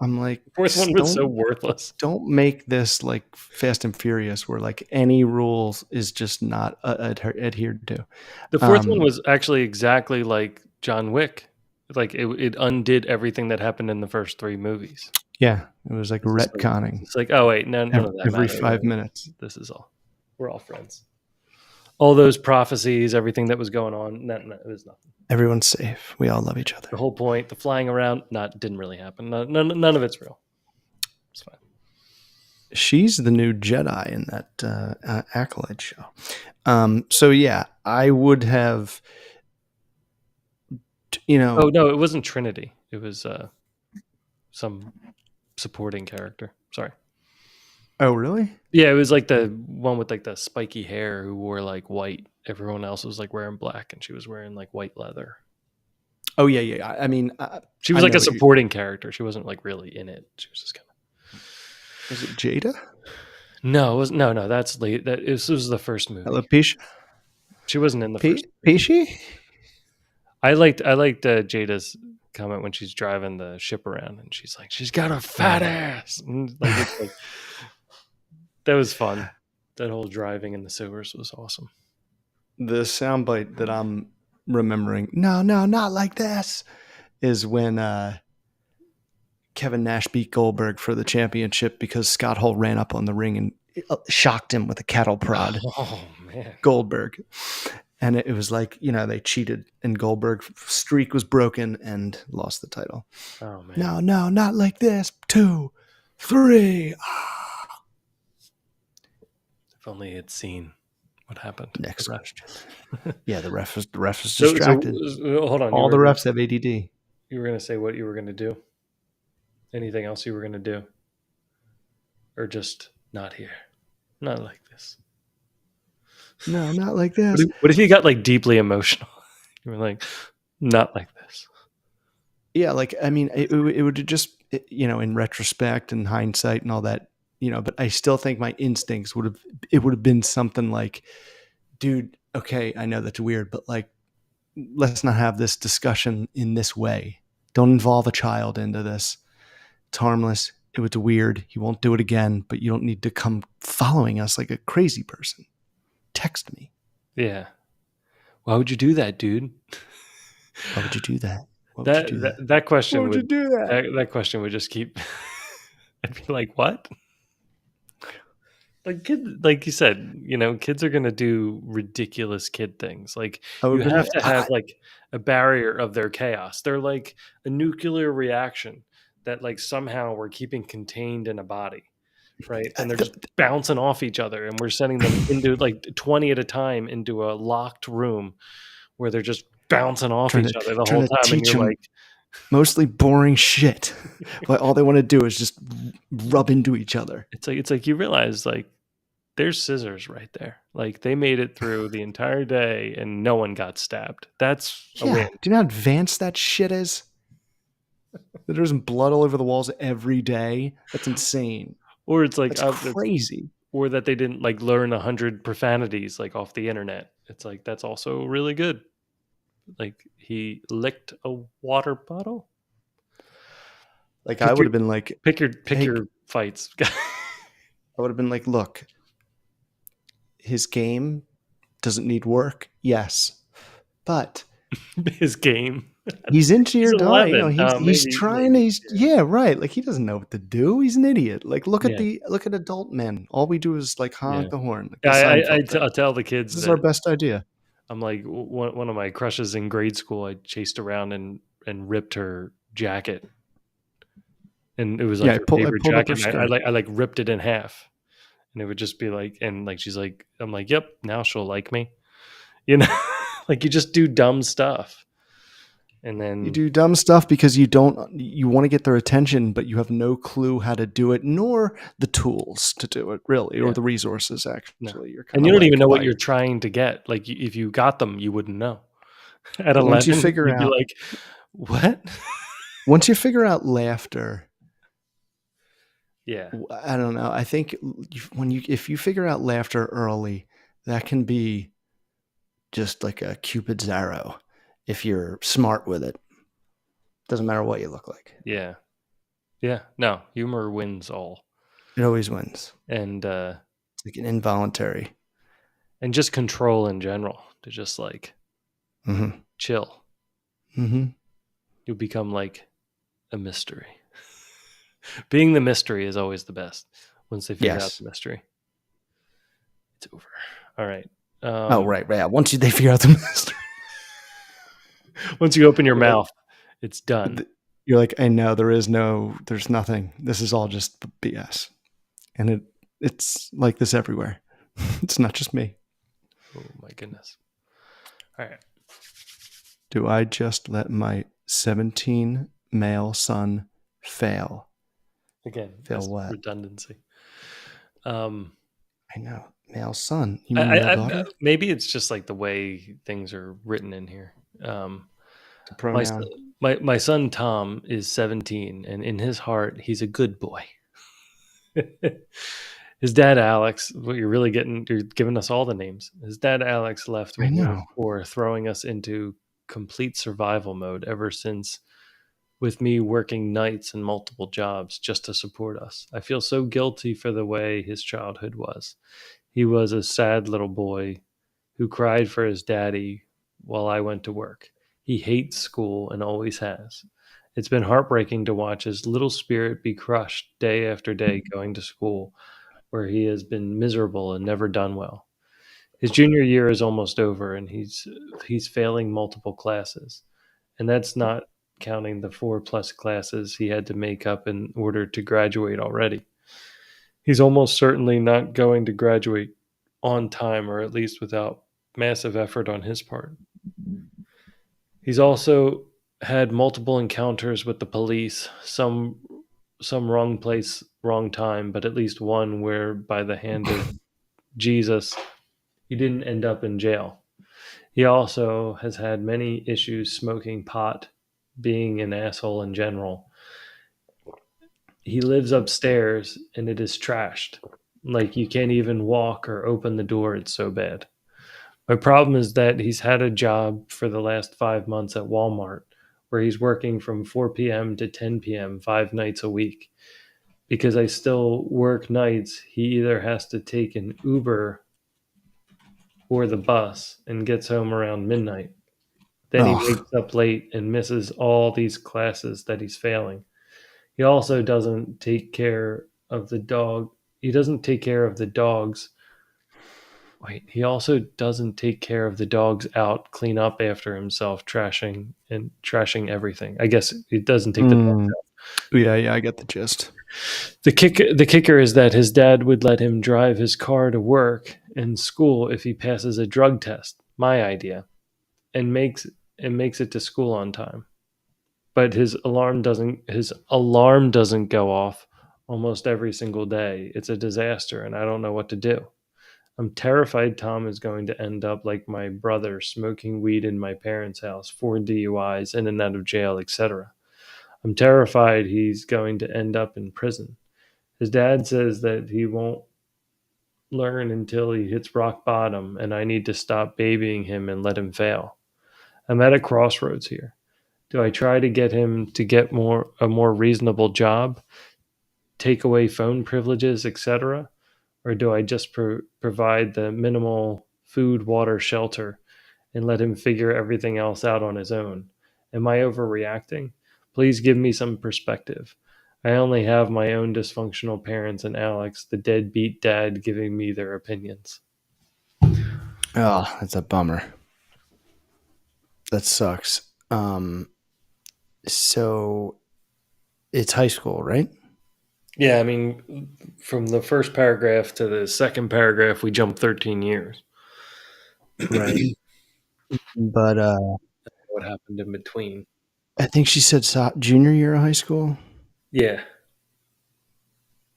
I'm like, The fourth one was so worthless. don't make this like Fast and Furious where like any rules is just not adhered to. The fourth one was actually exactly like John Wick. Like it undid everything that happened in the first 3 movies. Yeah, it was like retconning It's like, oh wait, none of that every matters. 5 minutes. This is all. We're all friends. All those prophecies, everything that was going on, it was nothing. Everyone's safe. We all love each other. The whole point, the flying around, didn't really happen. None of it's real. It's fine. She's the new Jedi in that Acolyte show. So yeah, I would have, Oh no, it wasn't Trinity. It was some supporting character. Sorry. Oh really? Yeah, it was like the one with like the spiky hair who wore like white. Everyone else was like wearing black, and she was wearing like white leather. Oh yeah. I mean, she was like a supporting character. She wasn't like really in it. She was just kind of. Was it Jada? No, it was no. That's late. This was the first movie. Alopecia? She wasn't in the first. Pesci? I liked Jada's comment when she's driving the ship around, and she's like, "She's got a fat ass." And like, that was fun. That whole driving in the sewers was awesome. The soundbite that I'm remembering, no, not like this, is when Kevin Nash beat Goldberg for the championship because Scott Hall ran up on the ring and shocked him with a cattle prod. Oh man, Goldberg. And it was like, they cheated and Goldberg's streak was broken and lost the title. Oh man. No, not like this. 2, 3. If only he had seen what happened. Next question. Yeah, the ref was distracted. So, hold on. All the refs have ADD. You were going to say what you were going to do? Anything else you were going to do? Or just not here? Not like this. No, not like this. What if you got like deeply emotional? You were like, not like this. Yeah, like, I mean, it would just, in retrospect and hindsight and all that, but I still think my instincts would have been something like, dude, okay, I know that's weird, but like, let's not have this discussion in this way. Don't involve a child into this. It's harmless. It was weird. He won't do it again, but you don't need to come following us like a crazy person. Text me. Yeah. Why would you do that, dude? Why would you do that? That question Why would you do that? That question would just keep. I'd be like, what? Like you said, kids are gonna do ridiculous kid things. Like you have to have like a barrier of their chaos. They're like a nuclear reaction that like somehow we're keeping contained in a body, right? And they're just bouncing off each other, and we're sending them into like 20 at a time into a locked room where they're just bouncing off each other the whole time, and you're like, mostly boring shit. But all they want to do is just rub into each other. It's like you realize like there's scissors right there. Like they made it through the entire day and no one got stabbed. That's a win. Do you know how advanced that shit is? There's blood all over the walls every day. That's insane. Or it's like crazy. Or that they didn't like learn 100 profanities like off the internet. It's like that's also really good. Like he licked a water bottle. Like I would have been like, pick your fights. I would have been like, look, his game doesn't need work. Yes, but his game. He's into your daughter. He's trying to. Yeah, right. Like he doesn't know what to do. He's an idiot. Like look at adult men. All we do is like honk the horn. Like I'll tell the kids this is our best idea. I'm like one of my crushes in grade school. I chased around and ripped her jacket, and it was like her favorite jacket. I like ripped it in half, and it would just be like, and like she's like, I'm like, yep, now she'll like me, like you just do dumb stuff, and then you do dumb stuff because you want to get their attention, but you have no clue how to do it, nor the tools to do it, really, or the resources. Actually, you're and you don't even know what you're trying to get. Like if you got them, you wouldn't know. At 11, once you figure out, like, what? Once you figure out laughter, yeah, I don't know. I think if you figure out laughter early, that can be just like a Cupid's arrow if you're smart with it. Doesn't matter what you look like. Yeah. Yeah. No, humor wins all. It always wins. And It's like an involuntary. and just control in general, to just like chill. You'll become like a mystery. Being the mystery is always the best. Once they figure out the mystery, it's over. All right. Right. Yeah. Once they figure out the mystery. Once you open your mouth, it's done. You're like, I know there's nothing. This is all just BS. And it's like this everywhere. It's not just me. Oh my goodness. All right. Do I just let my 17 male son fail? Again, fail what? Redundancy. I know. Male son. You mean male daughter? Maybe it's just like the way things are written in here. The pronoun. My son Tom is 17, and in his heart, he's a good boy. His dad Alex, you're giving us all the names. His dad Alex left when we were throwing us into complete survival mode ever since, with me working nights and multiple jobs just to support us. I feel so guilty for the way his childhood was. He was a sad little boy who cried for his daddy while I went to work. He hates school and always has. It's been heartbreaking to watch his little spirit be crushed day after day going to school, where he has been miserable and never done well. His junior year is almost over, and he's failing multiple classes. And that's not counting the 4+ classes he had to make up in order to graduate already. He's almost certainly not going to graduate on time, or at least without massive effort on his part. He's also had multiple encounters with the police, some wrong place, wrong time, but at least one where, by the hand of Jesus, he didn't end up in jail. He also has had many issues smoking pot, being an asshole in general. He lives upstairs and it is trashed. Like, you can't even walk or open the door, it's so bad. My problem is that he's had a job for the last 5 months at Walmart, where he's working from 4 p.m. to 10 p.m. 5 nights a week. Because I still work nights, he either has to take an Uber or the bus and gets home around midnight. Then he wakes up late and misses all these classes that he's failing. He also doesn't take care of the dog. He doesn't take care of the dogs. Wait, he also doesn't take care of the dogs out, clean up after himself, trashing everything. I guess he doesn't take the dogs out. Yeah, I get the gist. The kicker is that his dad would let him drive his car to work and school if he passes a drug test. My idea, and makes it to school on time. But his alarm doesn't go off almost every single day. It's a disaster, and I don't know what to do. I'm terrified Tom is going to end up like my brother, smoking weed in my parents' house, 4 DUIs, in and out of jail, etc. I'm terrified he's going to end up in prison. His dad says that he won't learn until he hits rock bottom, and I need to stop babying him and let him fail. I'm at a crossroads here. Do I try to get him to get a more reasonable job, take away phone privileges, etc.? Or do I just provide the minimal food, water, shelter, and let him figure everything else out on his own? Am I overreacting? Please give me some perspective. I only have my own dysfunctional parents and Alex, the deadbeat dad, giving me their opinions. Oh, that's a bummer. That sucks. So it's high school, right? Yeah, I mean, from the first paragraph to the second paragraph, we jumped 13 years. Right. But what happened in between? I think she said junior year of high school. Yeah.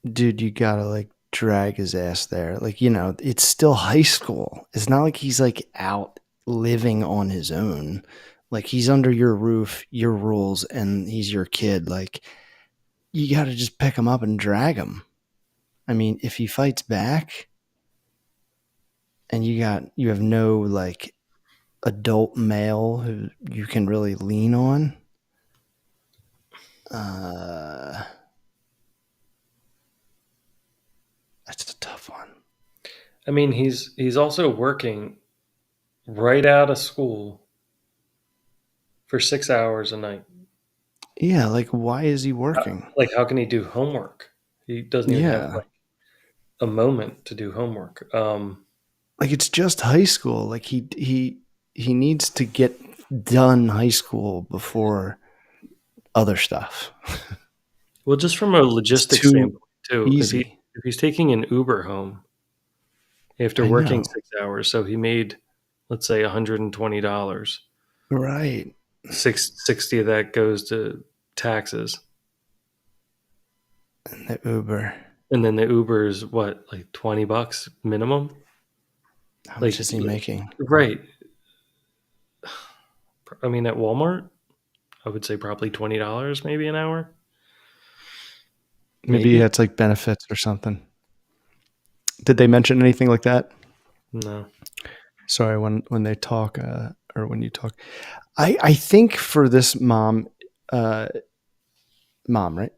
Dude, you gotta like drag his ass there. Like, it's still high school. It's not like he's like out living on his own. Like, he's under your roof, your rules, and he's your kid. Like, you got to just pick him up and drag him. I mean, if he fights back and you have no like adult male who you can really lean on. That's a tough one. I mean, he's also working right out of school for 6 hours a night. Yeah, like why is he working? Like, how can he do homework? He doesn't even have Yeah. like a moment to do homework. Like it's just high school. Like he needs to get done high school before other stuff. Well, just from a It's logistics too standpoint too, easy. if he's taking an Uber home after I working know. 6 hours, so he made, let's say, $120. Right. 60 of that goes to taxes, And the Uber. and then the Uber is what, like $20 minimum. How much Like, is he making? right? I mean, at Walmart, I would say probably $20 maybe an hour. Maybe Maybe it's like benefits or something. Did they mention anything like that? no. Sorry, when they talk or when you talk, I think for this uh, mom, right?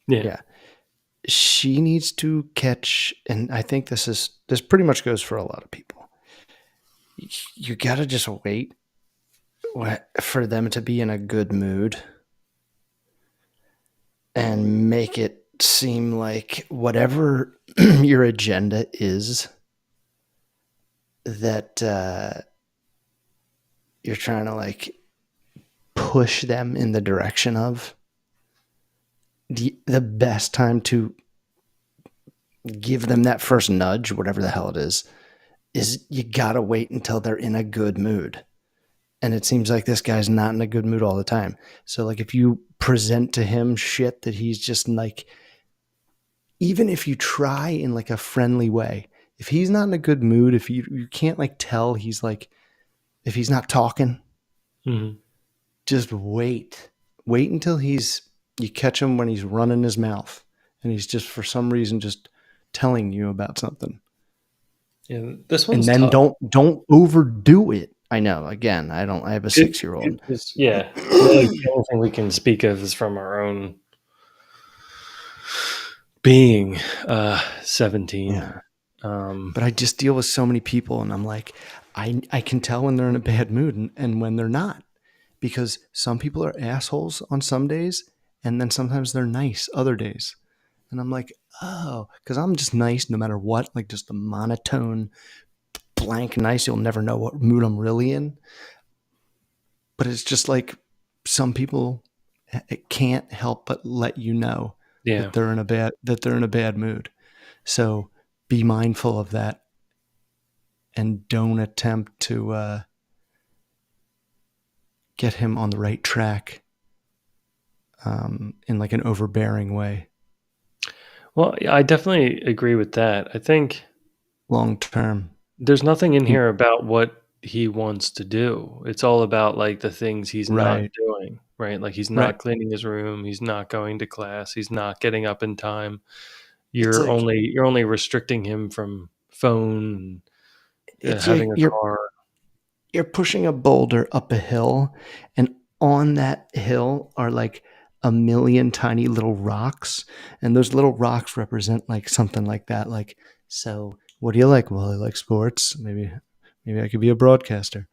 Yeah, Yeah, she needs to catch, and I think this pretty much goes for a lot of people. You gotta just wait for them to be in a good mood and make it seem like whatever your agenda is that you're trying to like push them in the direction of the best time to give them that first nudge, whatever the hell it is you gotta wait until they're in a good mood. And it seems like this guy's not in a good mood all the time. So like if you present to him shit that he's just like, even if you try in like a friendly way, if he's not in a good mood, if you can't like tell he's like, if he's not talking, hmm just wait. Wait until you catch him when he's running his mouth and he's just for some reason just telling you about something. yeah. This And one's then tough. don't overdo it. I know. Again, I have a 6-year-old. Yeah, like the only thing we can speak of is from our own being 17. Yeah. Um, But I just deal with so many people and I'm like, I can tell when they're in a bad mood and when they're not. Because some people are assholes on some days and then sometimes they're nice other days. And I'm like, oh, because I'm just nice no matter what, like just a monotone, blank nice. You'll never know what mood I'm really in. But it's just like some people, it can't help but let you know yeah. that they're in a bad mood. So be mindful of that and don't attempt to get him on the right track in like an overbearing way Well, yeah, I definitely agree with that. I think long term. there's nothing in here about what he wants to do. It's all about like the things he's not Right, doing, right? Like he's right. not cleaning his room, he's not going to class, he's not getting up in time. It's like You're only restricting him from phone, it's having like a car. you're pushing a boulder up a hill, and on that hill are like a million tiny little rocks, and those little rocks represent like something like that. Like, so what do you like? Well, I like sports. Maybe I could be a broadcaster.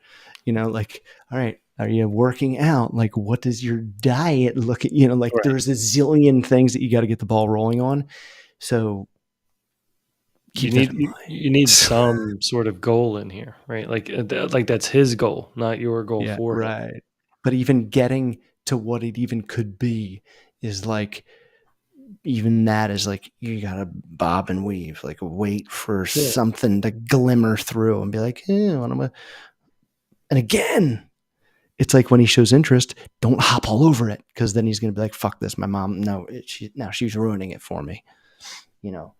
Like, all right, are you working out? Like, what does your diet look at? Like Right. there's a zillion things that you got to get the ball rolling on. So keep that in You need mind. some sort of goal in here, right? Like like that's his goal, not your goal Yeah, for him. right. But even getting to what it even could be is like, even that is like, you gotta bob and weave, like wait for Yeah. something to glimmer through and be like, and again, it's like when he shows interest, don't hop all over it because then he's gonna be like, fuck this, my mom, no, now she's ruining it for me. You know,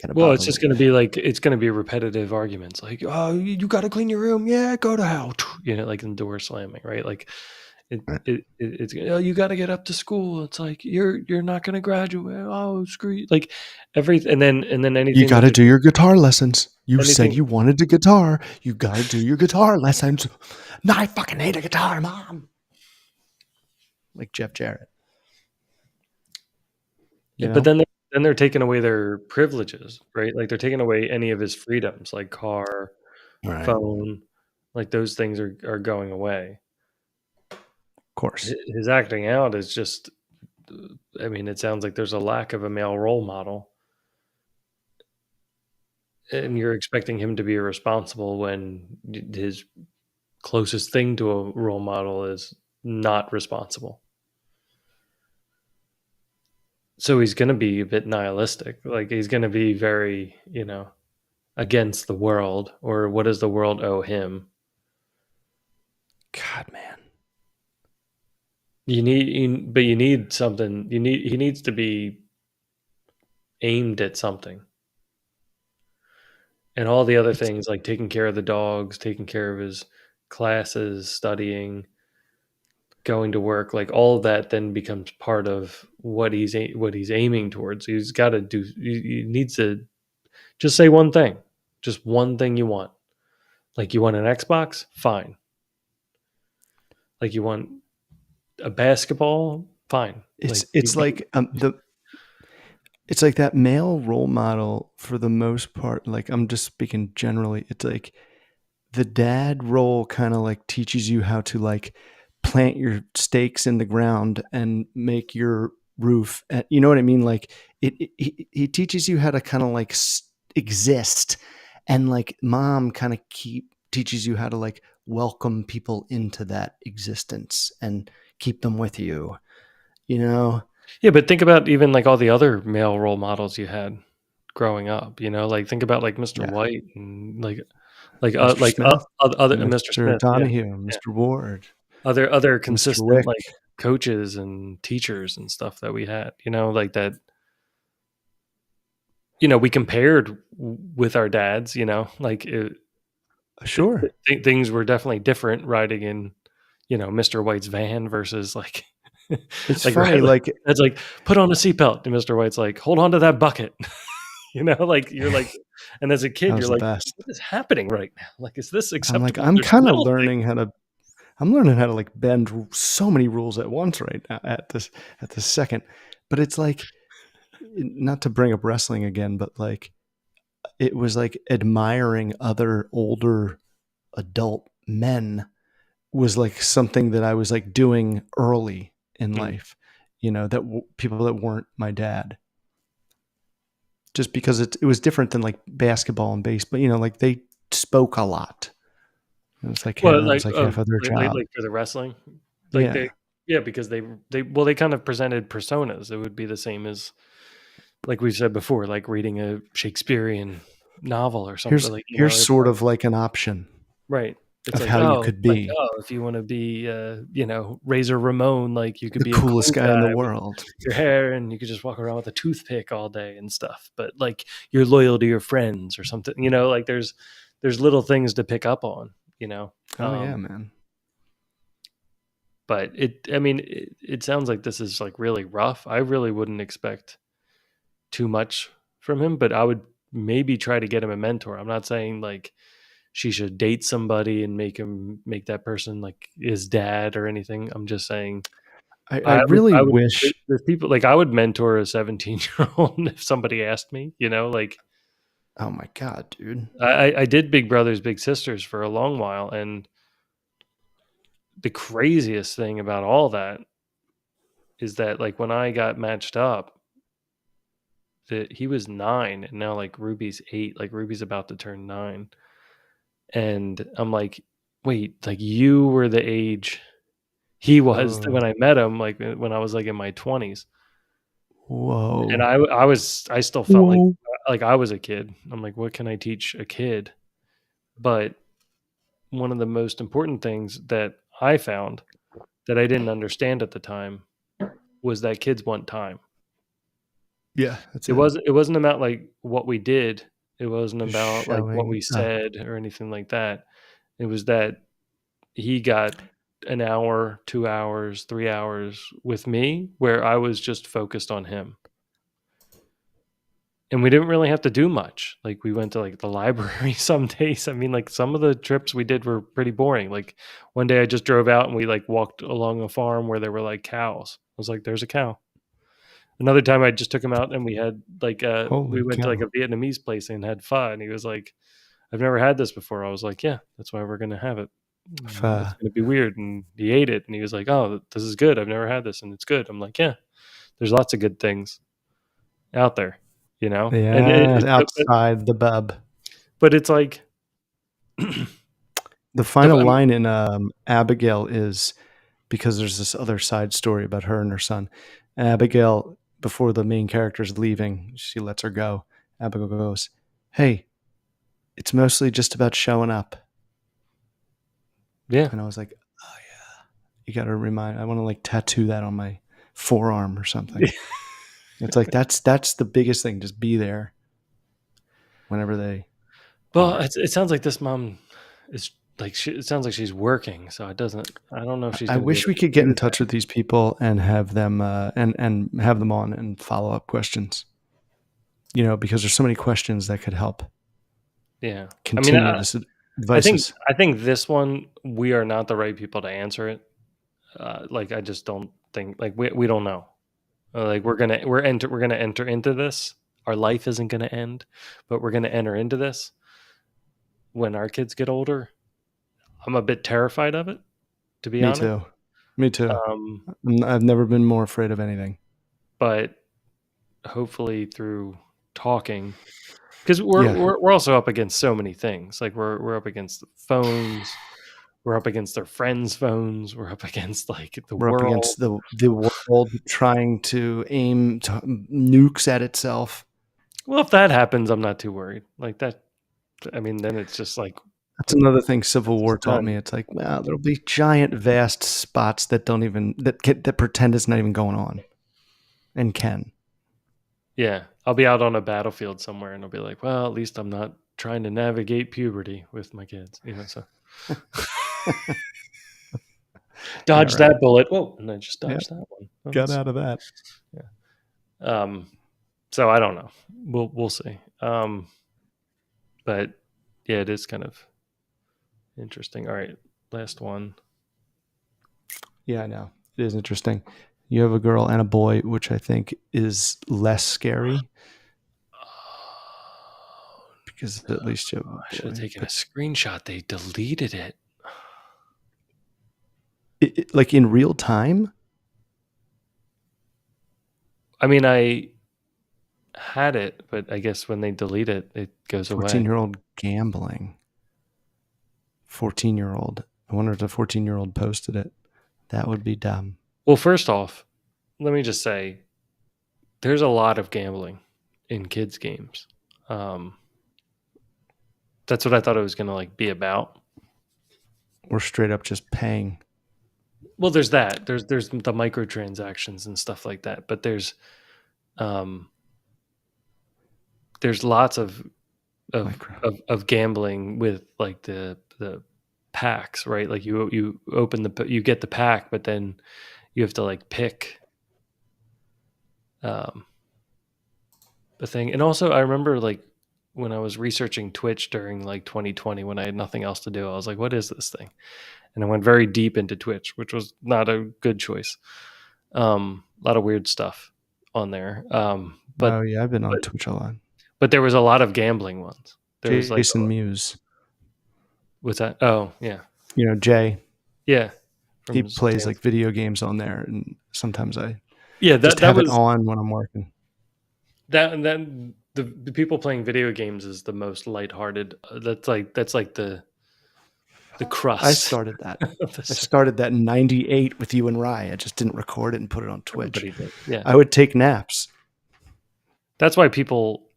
gotta Well, bob it's and just going to weave. be like it's going to be repetitive arguments, like, "Oh, you got to clean your room." Yeah, go to hell. Like the door slamming, right? Like It's oh, you got to get up to school. It's like you're not going to graduate. Oh, screw you. Like and then You anything got that to do your guitar lessons. You said anything you wanted a guitar. You got to do your guitar lessons. No, I fucking hate a guitar, Mom. Like Jeff Jarrett. You but know? then they're taking away their privileges, right? Like they're taking away any of his freedoms, like car, All right. Of phone, like those things are going away. course. His acting out is just, I mean, it sounds like there's a lack of a male role model, and you're expecting him to be irresponsible when his closest thing to a role model is not responsible. So he's going to be a bit nihilistic. Like he's going to be very, against the world, or what does the world owe him? God, man. But you need something. He needs to be aimed at something, and all the other It's things like taking care of the dogs, taking care of his classes, studying, going to work, like all of that then becomes part of what he's aiming towards. He's got to do. He needs to just say one thing, just one thing you want. Like you want an Xbox, fine. Like you want a basketball, fine. it's Like it's like it's like that male role model for the most part. Like I'm just speaking generally. It's like the dad role kind of like teaches you how to like plant your stakes in the ground and make your roof. You know what I mean? Like he teaches you how to kind of like exist, and like mom kind of teaches you how to like welcome people into that existence and keep them with you. You know? yeah, but think about even like all the other male role models you had growing up. Like think about like Mr. Yeah. White and Mr. Smith, other Mr. Mr. Smith, yeah, Donahue, yeah, Mr. Ward, other Mr. consistent Wick. like coaches and teachers and stuff that we had. Like that. We compared with our dads. Like Sure. things were definitely different riding in, Mr. White's van versus like, It's like funny, like it's like put on a seatbelt, and Mr. White's like hold on to that bucket. Like you're like, and as a that kid, you're was the like, best. what is happening right now? Like, is this I'm like, acceptable? There's little things. I'm learning how to like bend so many rules at once right now at this second. But it's like, not to bring up wrestling again, but like it was like admiring other older adult men was like something that I was like doing early in Mm. life, that people that weren't my dad, just because it was different than like basketball and baseball, like they spoke a lot. Well, That was like half of their job. like for the wrestling, like Yeah. yeah, because they kind of presented personas. It would be the same as, like we said before, like reading a Shakespearean novel or something. Like Here's it's sort like, of like an option right. It's of like, how you could be if you want to be, Razor Ramon, like you could the be a coolest cool guy in the guy with world. your hair, and you could just walk around with a toothpick all day and stuff. But like you're loyal to your friends or something. Like there's little things to pick up on. Oh yeah, man. But it sounds like this is like really rough. I really wouldn't expect too much from him, but I would maybe try to get him a mentor. I'm not saying like she should date somebody and make that person like his dad or anything. I'm just saying I really I would wish. there's people like I would mentor a 17-year-old if somebody asked me, like Oh my god, dude. I did Big Brothers Big Sisters for a long while, and the craziest thing about all that is that like when I got matched up, that he was 9 and now like Ruby's 8, like Ruby's about to turn 9. And I'm like, wait, like you were the age he was Oh, when I met him, like when I was like in my 20s. And whoa, I still felt like I was a kid. I'm like, what can I teach a kid? But one of the most important things that I found that I didn't understand at the time was that kids want time. yeah, that's It it. wasn't about like what we did. It wasn't Just about like what showing. we said or anything like that. It was that he got an hour, 2 hours, 3 hours with me where I was just focused on him. And we didn't really have to do much. Like, we went to, like, the library some days. I mean, like, some of the trips we did were pretty boring. Like, one day I just drove out and we, like, walked along a farm where there were, like, cows. I was like, "There's a cow." Another time I just took him out and we had, like, we Holy went to, like, cow. a Vietnamese place and had pho, and he was like, "I've never had this before." I was like, "Yeah, that's why we're gonna have it. It's Pho. gonna be weird." And he ate it and he was like, "Oh, this is good. I've never had this and it's good." I'm like, "Yeah, there's lots of good things out there, you know?" And Yeah, it outside the bub. but it's like The the final line in Abigail is, because there's this other side story about her and her son. Abigail, before the main character's leaving, she lets her go. Abigail goes, "Hey, it's mostly just about showing up." yeah. And I was like, "Oh yeah, you got to remind. I want to like tattoo that on my forearm or something." It's like that's the biggest thing. Just be there whenever they Well, are. it sounds like this mom is like it sounds like she's working, so it doesn't. I don't know if she's I going to be wish able we to could get do in touch with these people and have them and have them on and follow up questions. You know, because there's so many questions that could help that. Yeah, I mean, continue this advices. I think this one we are not the right people to answer it. Like, I just don't think like we don't know. Like, we're gonna enter into this. Our life isn't gonna end, but we're gonna enter into this when our kids get older. I'm a bit terrified of it, to be Me honest. too. Me too. Um, I've never been more afraid of anything. but hopefully through talking, because Yeah, we're also up against so many things. Like, we're up against the phones, we're up against their friends' phones, we're up against, like, the we're up world. against the world trying to aim nukes at itself. Well, if that happens, I'm not too worried. Like that, I mean, then it's just like That's another thing Civil it's War taught done. me. It's like, well, there'll be giant, vast spots that don't even that pretend it's not even going on, and can. Yeah, I'll be out on a battlefield somewhere, and I'll be like, well, at least I'm not trying to navigate puberty with my kids, you know. So Yeah, dodge right. that bullet. Whoa, and I just Yeah, dodged that one. Oh, got that's out of that. yeah. So I don't know. We'll see. But yeah, it is kind of interesting. All right, last one. Yeah, I know. It is interesting. You have a girl and a boy, which I think is less scary Oh, because at least you have I a should have boy. taken a But screenshot. They deleted it. like in real time, I mean, I had it, but I guess when they delete it, it goes away. 14-year-old gambling. 14-year-old. I wonder if the 14-year-old posted it. That would be dumb. Well, first off, let me just say there's a lot of gambling in kids' games. Um, that's what I thought it was going to like be about. Or straight up just paying. Well, there's that. There's the microtransactions and stuff like that, but um, there's lots of Micro. of gambling with like the packs, right? Like, you open you get the pack, but then you have to like pick um, the thing. And also, I remember like when I was researching Twitch during like 2020 when I had nothing else to do, I was like, what is this thing? And I went very deep into Twitch, which was not a good choice. A lot of weird stuff on there. Oh yeah, I've been on But Twitch a lot. but there was a lot of gambling ones. There was like, Jason Mewes. what's that? Oh yeah, You know, Jay. yeah. He From plays Sans. like video games on there, and sometimes I Yeah, just that have it was on when I'm working. that and then the people playing video games is the most lighthearted. That's like the I crust started that. of I this. started that in '98 with you and Rye. I just didn't record it and put it on Twitch. Everybody did. Yeah, I would take naps. that's why people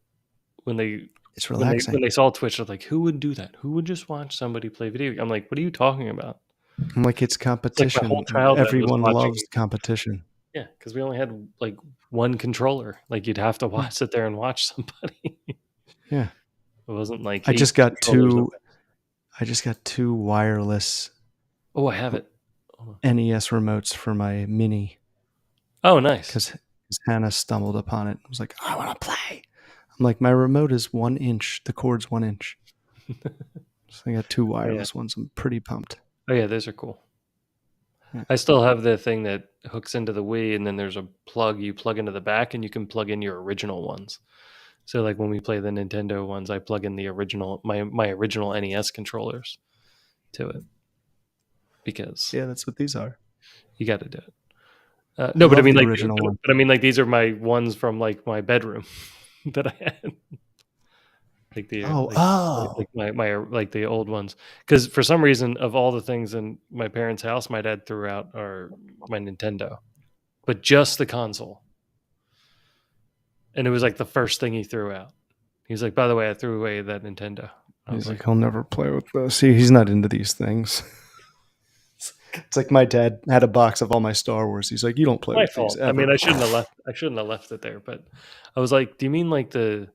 when they It's when relaxing. they saw Twitch, they're like, who would do that? Who would just watch somebody play video? I'm like, what are you talking about? I'm like, it's It's like my whole competition. childhood was Everyone watching. loves competition. Yeah, because we only had like one controller. Like, you'd have to Yeah. sit there and watch somebody. Yeah. It wasn't like I 8 just got controllers. two. I just got two wireless. Oh, I have it. NES remotes for my Mini. Oh, nice. Because Hannah stumbled upon it and was like, I want to play. I'm like, my remote is 1 inch. The cord's 1 inch. So I got 2 wireless ones. I'm pretty pumped. Oh yeah, those are cool. Yeah. I still have the thing that hooks into the Wii, and then there's a plug you plug into the back, and you can plug in your original ones. So like when we play the Nintendo ones, I plug in the original my original NES controllers to it because that's what these are. you got to do it. No, but I mean, the like, original one. but I mean, like, these are my ones from like my bedroom that I had, like like the old ones. Because for some reason, of all the things in my parents' house, my dad threw out are my Nintendo, but just the console, and it was like the first thing he threw out. He was like, "By the way, I threw away that Nintendo." He's like, he'll never play with this. See, he's not into these things. It's like my dad had a box of all my Star Wars. He's like, you don't play with these ever. I mean, I shouldn't have left it there, but I was like, do you mean like the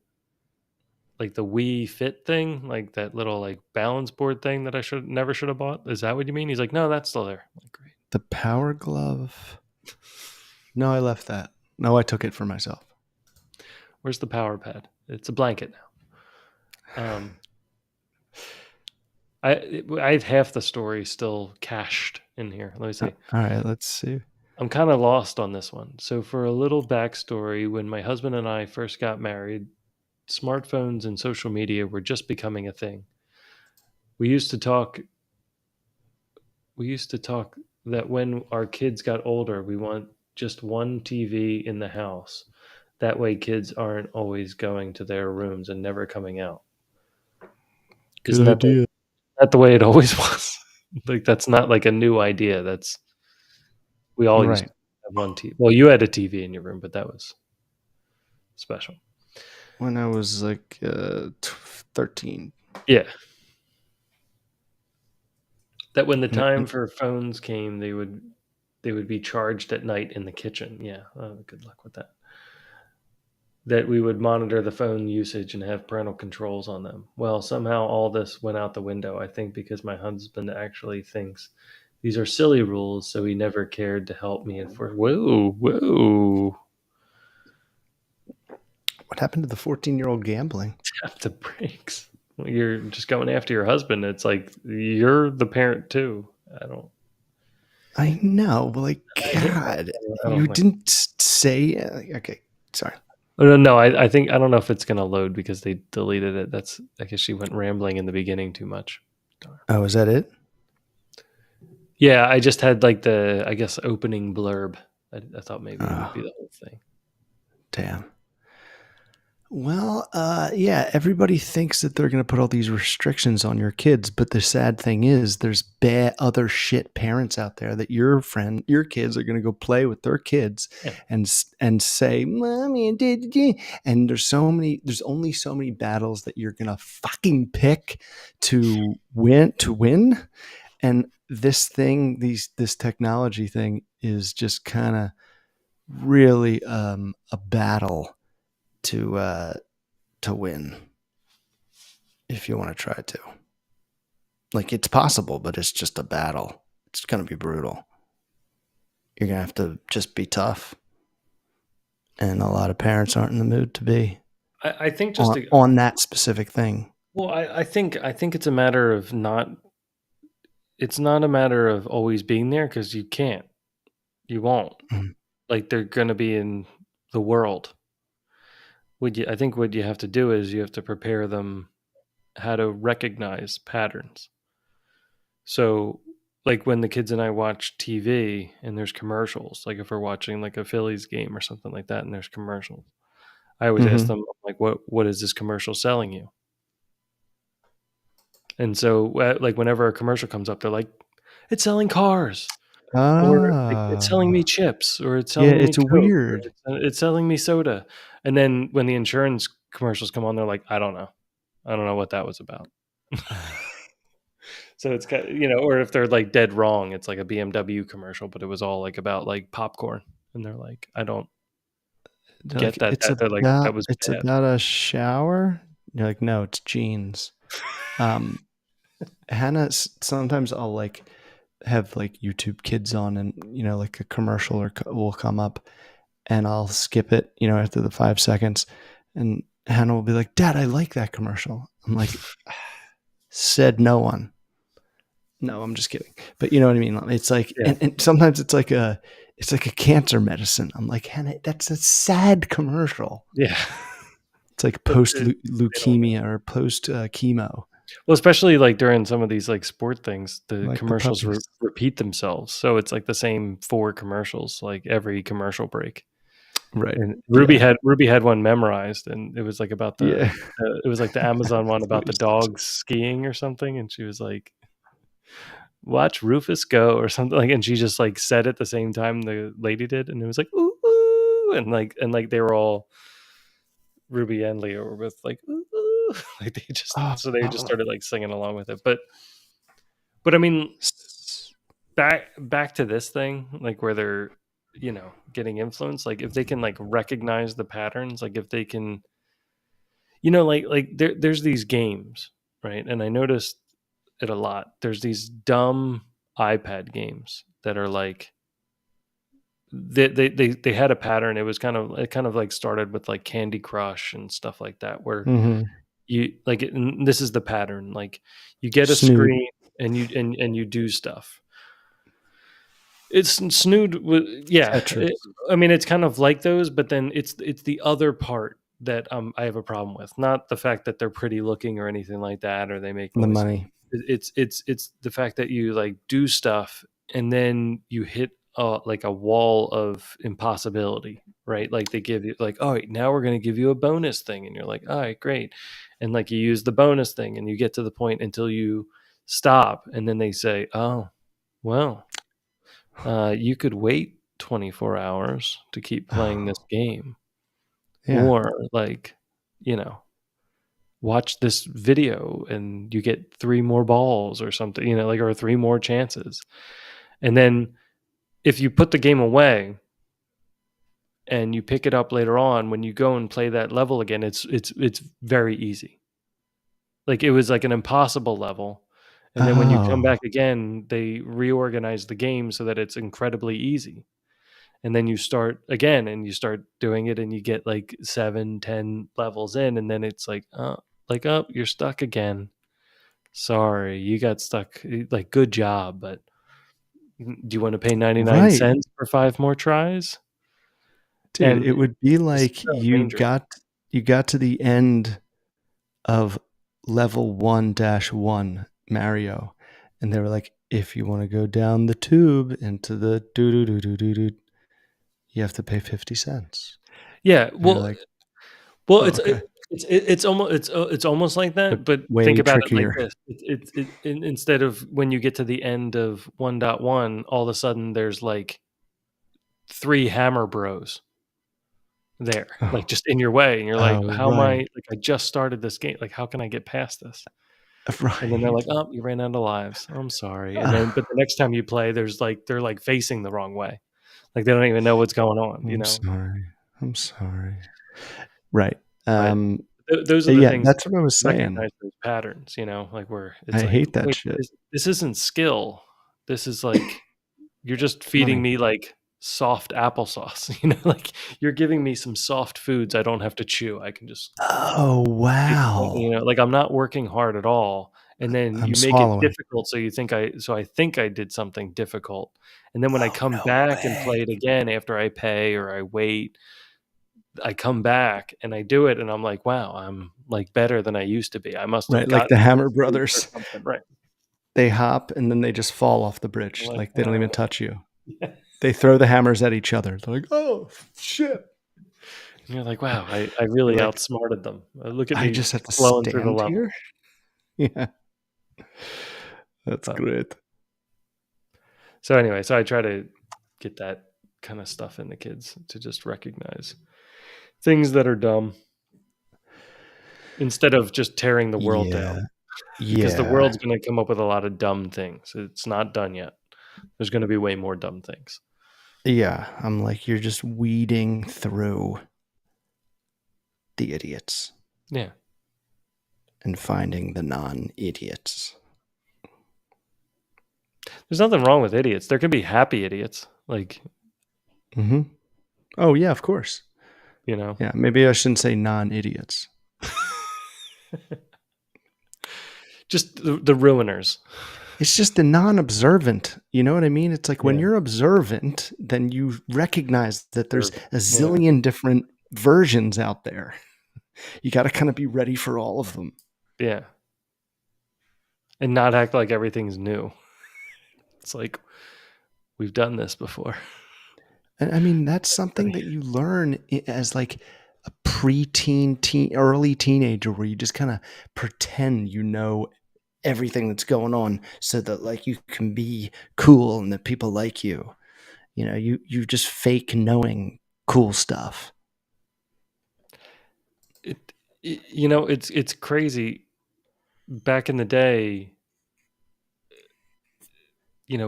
Wii Fit thing, like that little like balance board thing that I never should have bought? Is that what you mean? He's like, no, that's still there. I'm like, great. The Power Glove. No, I left that. No, I took it for myself. Where's the power pad? It's a blanket now. I have half the story still cached in here. Let me see. All right, let's see. I'm kind of lost on this one. So for a little backstory, when my husband and I first got married, smartphones and social media were just becoming a thing. We used to talk that when our kids got older, we want just one TV in the house. That way kids aren't always going to their rooms and never coming out. Isn't that the way it always was? Like, that's not like a new idea. We all used to have one TV. Well, you had a TV in your room, but that was special. When I was like 13. Yeah. That when the time for phones came, they would be charged at night in the kitchen. Yeah. Oh, good luck with that. That we would monitor the phone usage and have parental controls on them. Well, somehow all this went out the window, I think, because my husband actually thinks these are silly rules, so he never cared to help me enforce. Whoa. What happened to the 14-year-old gambling? Tap the brakes. You're just going after your husband. It's like, you're the parent too. I know, but like, God, you didn't say. Okay, sorry. No, I think, I don't know if it's going to load because they deleted it. I guess she went rambling in the beginning too much. Oh, is that it? Yeah, I just had like the, I guess, opening blurb. I thought maybe it would be the whole thing. Damn. Well, yeah, everybody thinks that they're going to put all these restrictions on your kids, but the sad thing is there's other shit parents out there that your kids are going to go play with their kids and say, "Mommy, and there's only so many battles that you're going to fucking pick to win. And this technology thing is just kind of really a battle to win if you want to try to. Like, it's possible, but it's just a battle. It's going to be brutal. You're going to have to just be tough. And a lot of parents aren't in the mood to be. I think on that specific thing. Well, I think it's a matter of it's not a matter of always being there, because you can't. You won't. Mm-hmm. Like, they're going to be in the world. I think what you have to do is you have to prepare them how to recognize patterns. So, like, when the kids and I watch TV and there's commercials, like if we're watching like a Phillies game or something like that and there's commercials, I always ask them, like, what is this commercial selling you? And so, like, whenever a commercial comes up, they're like, it's selling cars. Or like, it's selling me chips, or it's selling me Coke, weird. It's selling me soda. And then when the insurance commercials come on, they're like, I don't know what that was about. So it's kind of, or if they're like dead wrong, it's like a BMW commercial, but it was all like about like popcorn, and they're like, I don't get that. They're like, that was it's bad. About a shower. You're like, no, it's jeans. Hannah, sometimes I'll like have like YouTube Kids on, and like a commercial will come up, and I'll skip it, after the 5 seconds, and Hannah will be like, "Dad, I like that commercial." I'm like, "Said no one." No, I'm just kidding. But you know what I mean? It's like, Yeah. and sometimes it's like a cancer medicine. I'm like, Hannah, that's a sad commercial. Yeah. It's like But post they don't know. leukemia or post chemo. Well, especially like during some of these like sport things, I the like the commercials puppies. repeat themselves. So it's like the same 4 commercials, like every commercial break. Right. And Yeah. Ruby had one memorized, and it was like about Yeah. it was like the Amazon one That's what about he the says. dogs skiing or something, and she was like, "Watch Rufus go" or something like, and she just like said at the same time the lady did, and it was like ooh, ooh, and like they were all Ruby and Leo were both like ooh, ooh. Like they just Oh. started like singing along with it, but I mean back to this thing, like where they're getting influenced, like if they can like recognize the patterns, like if they can like there's these games, right? And I noticed it a lot. There's these dumb iPad games that are like they had a pattern. It kind of like started with like Candy Crush and stuff like that, where Mm-hmm. you like and this is the pattern, like you get a Snood. screen and you do stuff. It's Snood. Yeah. Tetris. I mean, it's kind of like those, but then it's the other part that I have a problem with. Not the fact that they're pretty looking or anything like that, or they make The noises. money. It's the fact that you like do stuff and then you hit like a wall of impossibility, right? Like they give you like, all right, now we're going to give you a bonus thing, and you're like, all right, great, and like you use the bonus thing, and you get to the point until you stop, and then they say, oh, well. You could wait 24 hours to keep playing this Oh, game, yeah. or like, you know, watch this video and you get 3 more balls or something, like, or 3 more chances. And then if you put the game away and you pick it up later on, when you go and play that level again, it's very easy. Like it was like an impossible level. And then when you come Oh. back again, they reorganize the game so that it's incredibly easy. And then you start again and you start doing it and you get like 7, 10 levels in, and then it's like, oh, you're stuck again. Sorry, you got stuck. Like, good job, but do you want to pay 99 Right. cents for 5 more tries? Dude, And it would be it's like so dangerous. you got to the end of level 1-1 Mario, and they were like, if you want to go down the tube into the doo doo doo doo doo, you have to pay 50 cents. Yeah, And you're like, well, oh, okay. it's almost like But that, but think way about it like trickier. this. Instead of when you get to the end of 1.1, all of a sudden there's like 3 Hammer Bros there, like, Oh, just in your way, and you're like, oh, "How am I right. like, I just started this game, like, how can I get past this?" And then they're Right. like, "Oh, you ran out of lives. I'm sorry." And then but the next time you play, they're, like, facing the wrong way. Like, they don't even know what's going on, I'm sorry. I'm sorry. Right. But Um, those are the yeah, things that's that what I was saying. recognize those patterns, like, where it's I like, hate that "Wait, shit. this isn't skill. This is, like, you're just feeding Money. me, like, soft applesauce," like, "You're giving me some soft foods I don't have to chew. I can just Oh, wow. like I'm not working hard at all, and then I'm you make it swallowing. difficult so I think I did something difficult, and then when I Oh, come no back and way. play it again after I pay or I wait, I come back and I do it and I'm like, "Wow, I'm, like, better than I used to be. I must have Right, like the gotten more Hammer sleep or Brothers. something." Right. They hop and then they just fall off the I'm bridge, like, like, they don't "Wow." even touch you. They throw the hammers at each other. They're like, "Oh, shit." And you're like, "Wow, I You're really like, outsmarted them. Look at "I me just have to blowing through the stand level." here?" Yeah, that's But great. so anyway, so I try to get that kinda stuff in the kids to just recognize things that are dumb instead of just tearing the world Yeah, down, because the yeah, world's gonna come up with a lot of dumb things. It's not done yet. There's gonna be way more dumb things. yeah. I'm like, you're just weeding through the idiots Yeah. and finding the non-idiots. There's nothing wrong with idiots. There can be happy idiots, like, Mm-hmm. Oh yeah, of course. you know. Yeah, maybe I shouldn't say non-idiots. Just the ruiners. It's just the non-observant. You know what I mean? It's like when Yeah. you're observant, then you recognize that there's a Yeah. zillion different versions out there. You got to kind of be ready for all of them. Yeah. And not act like everything's new. It's like, we've done this before. And I mean, that's something that you learn as like a preteen, early teenager, where you just kind of pretend you know everything that's going on, so that like you can be cool and that people like you. You know, you just fake knowing cool stuff. It's crazy. Back in the day,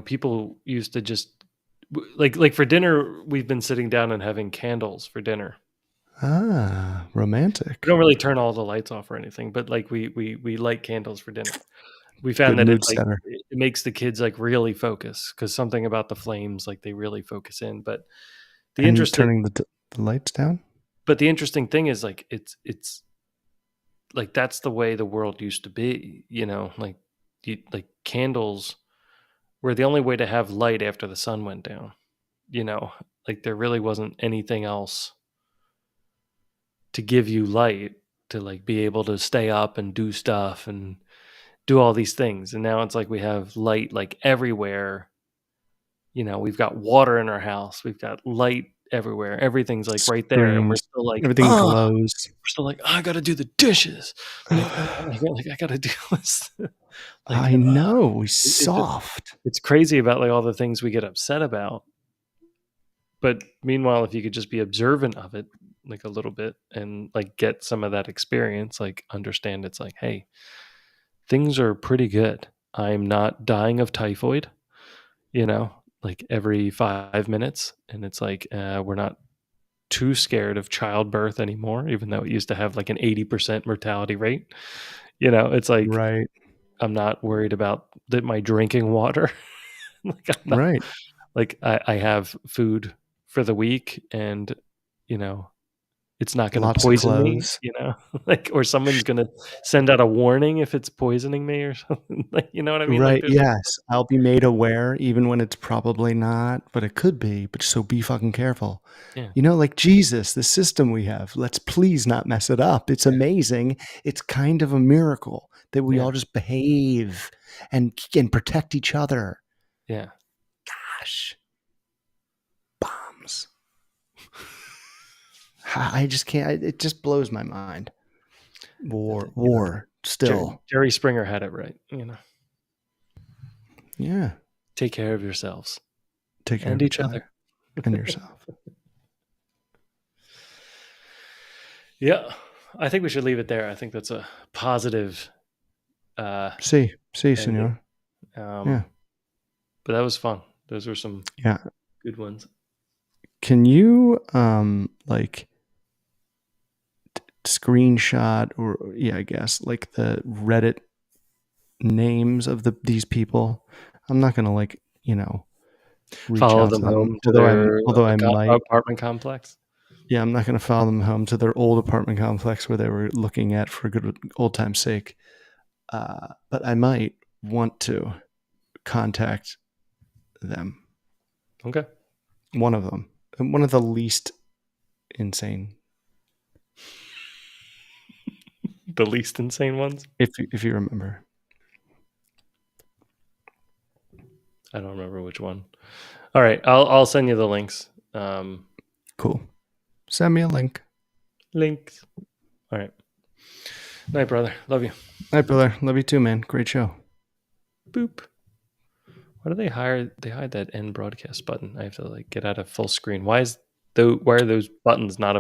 people used to just like for dinner, we've been sitting down and having candles for dinner. Ah, We romantic. don't really turn all the lights off or anything, but like we light candles for dinner. We found Good that mood setter. it makes the kids like really focus, because something about the flames, like they really focus in. The And interesting turning the lights down? but the interesting thing is, like, it's like that's the way the world used to be, like candles were the only way to have light after the sun went down, you know, like there really wasn't anything else to give you light to like be able to stay up and do stuff and do all these things. And now it's like we have light like everywhere. We've got water in our house, we've got light everywhere, everything's like right there, and we're Screens. still like, Everything oh, glows. we're still like, "Oh, I gotta do the dishes, like, like I gotta do this." like I know. We it's just, soft. it's crazy about like all the things we get upset about. But meanwhile, if you could just be observant of it like a little bit and like get some of that experience, like understand it's like, hey, things are pretty good. I'm not dying of typhoid, like every 5 minutes. And it's like, we're not too scared of childbirth anymore, even though it used to have like an 80% mortality rate. It's like, Right. I'm not worried about my drinking water. Like I'm not, Right. like I have food for the week, and it's not going to Lots of poison me, clothes. like, or someone's going to send out a warning if it's poisoning me or something. Like, you know what I mean? Like Right. there's, Yes. I'll be made aware even when it's probably not, but it could be. But so be fucking careful. yeah, You know, like Jesus, the system we have, let's please not mess it up. It's yeah, amazing. It's kind of a miracle that we yeah, all just behave and protect each other. yeah. Gosh, bombs. I just can't. It just blows my mind. War, still. Jerry Springer had it right. Yeah. Take care of yourselves Take care and of each each other other. and yourself. Yeah, I think we should leave it there. I think that's a positive See, ending. senor. Yeah. But that was fun. Those were some Yeah. good ones. Can you like screenshot or I guess like the Reddit names of these people? I'm not gonna like, reach Follow out to them them. home to Although I might. apartment complex. Yeah, I'm not gonna follow them home to their old apartment complex where they were looking at for good old time's sake. But I might want to contact them. Okay. One of them. One of the least insane. The least insane ones? If you remember. I don't remember which one. All right, I'll send you the links. Cool. Send me a link. Links. All right. Night, brother. Love you. Night, brother. Love you too, man. Great show. Boop. Why do they hide that end broadcast button? I have to like get out of full screen. Why are those buttons not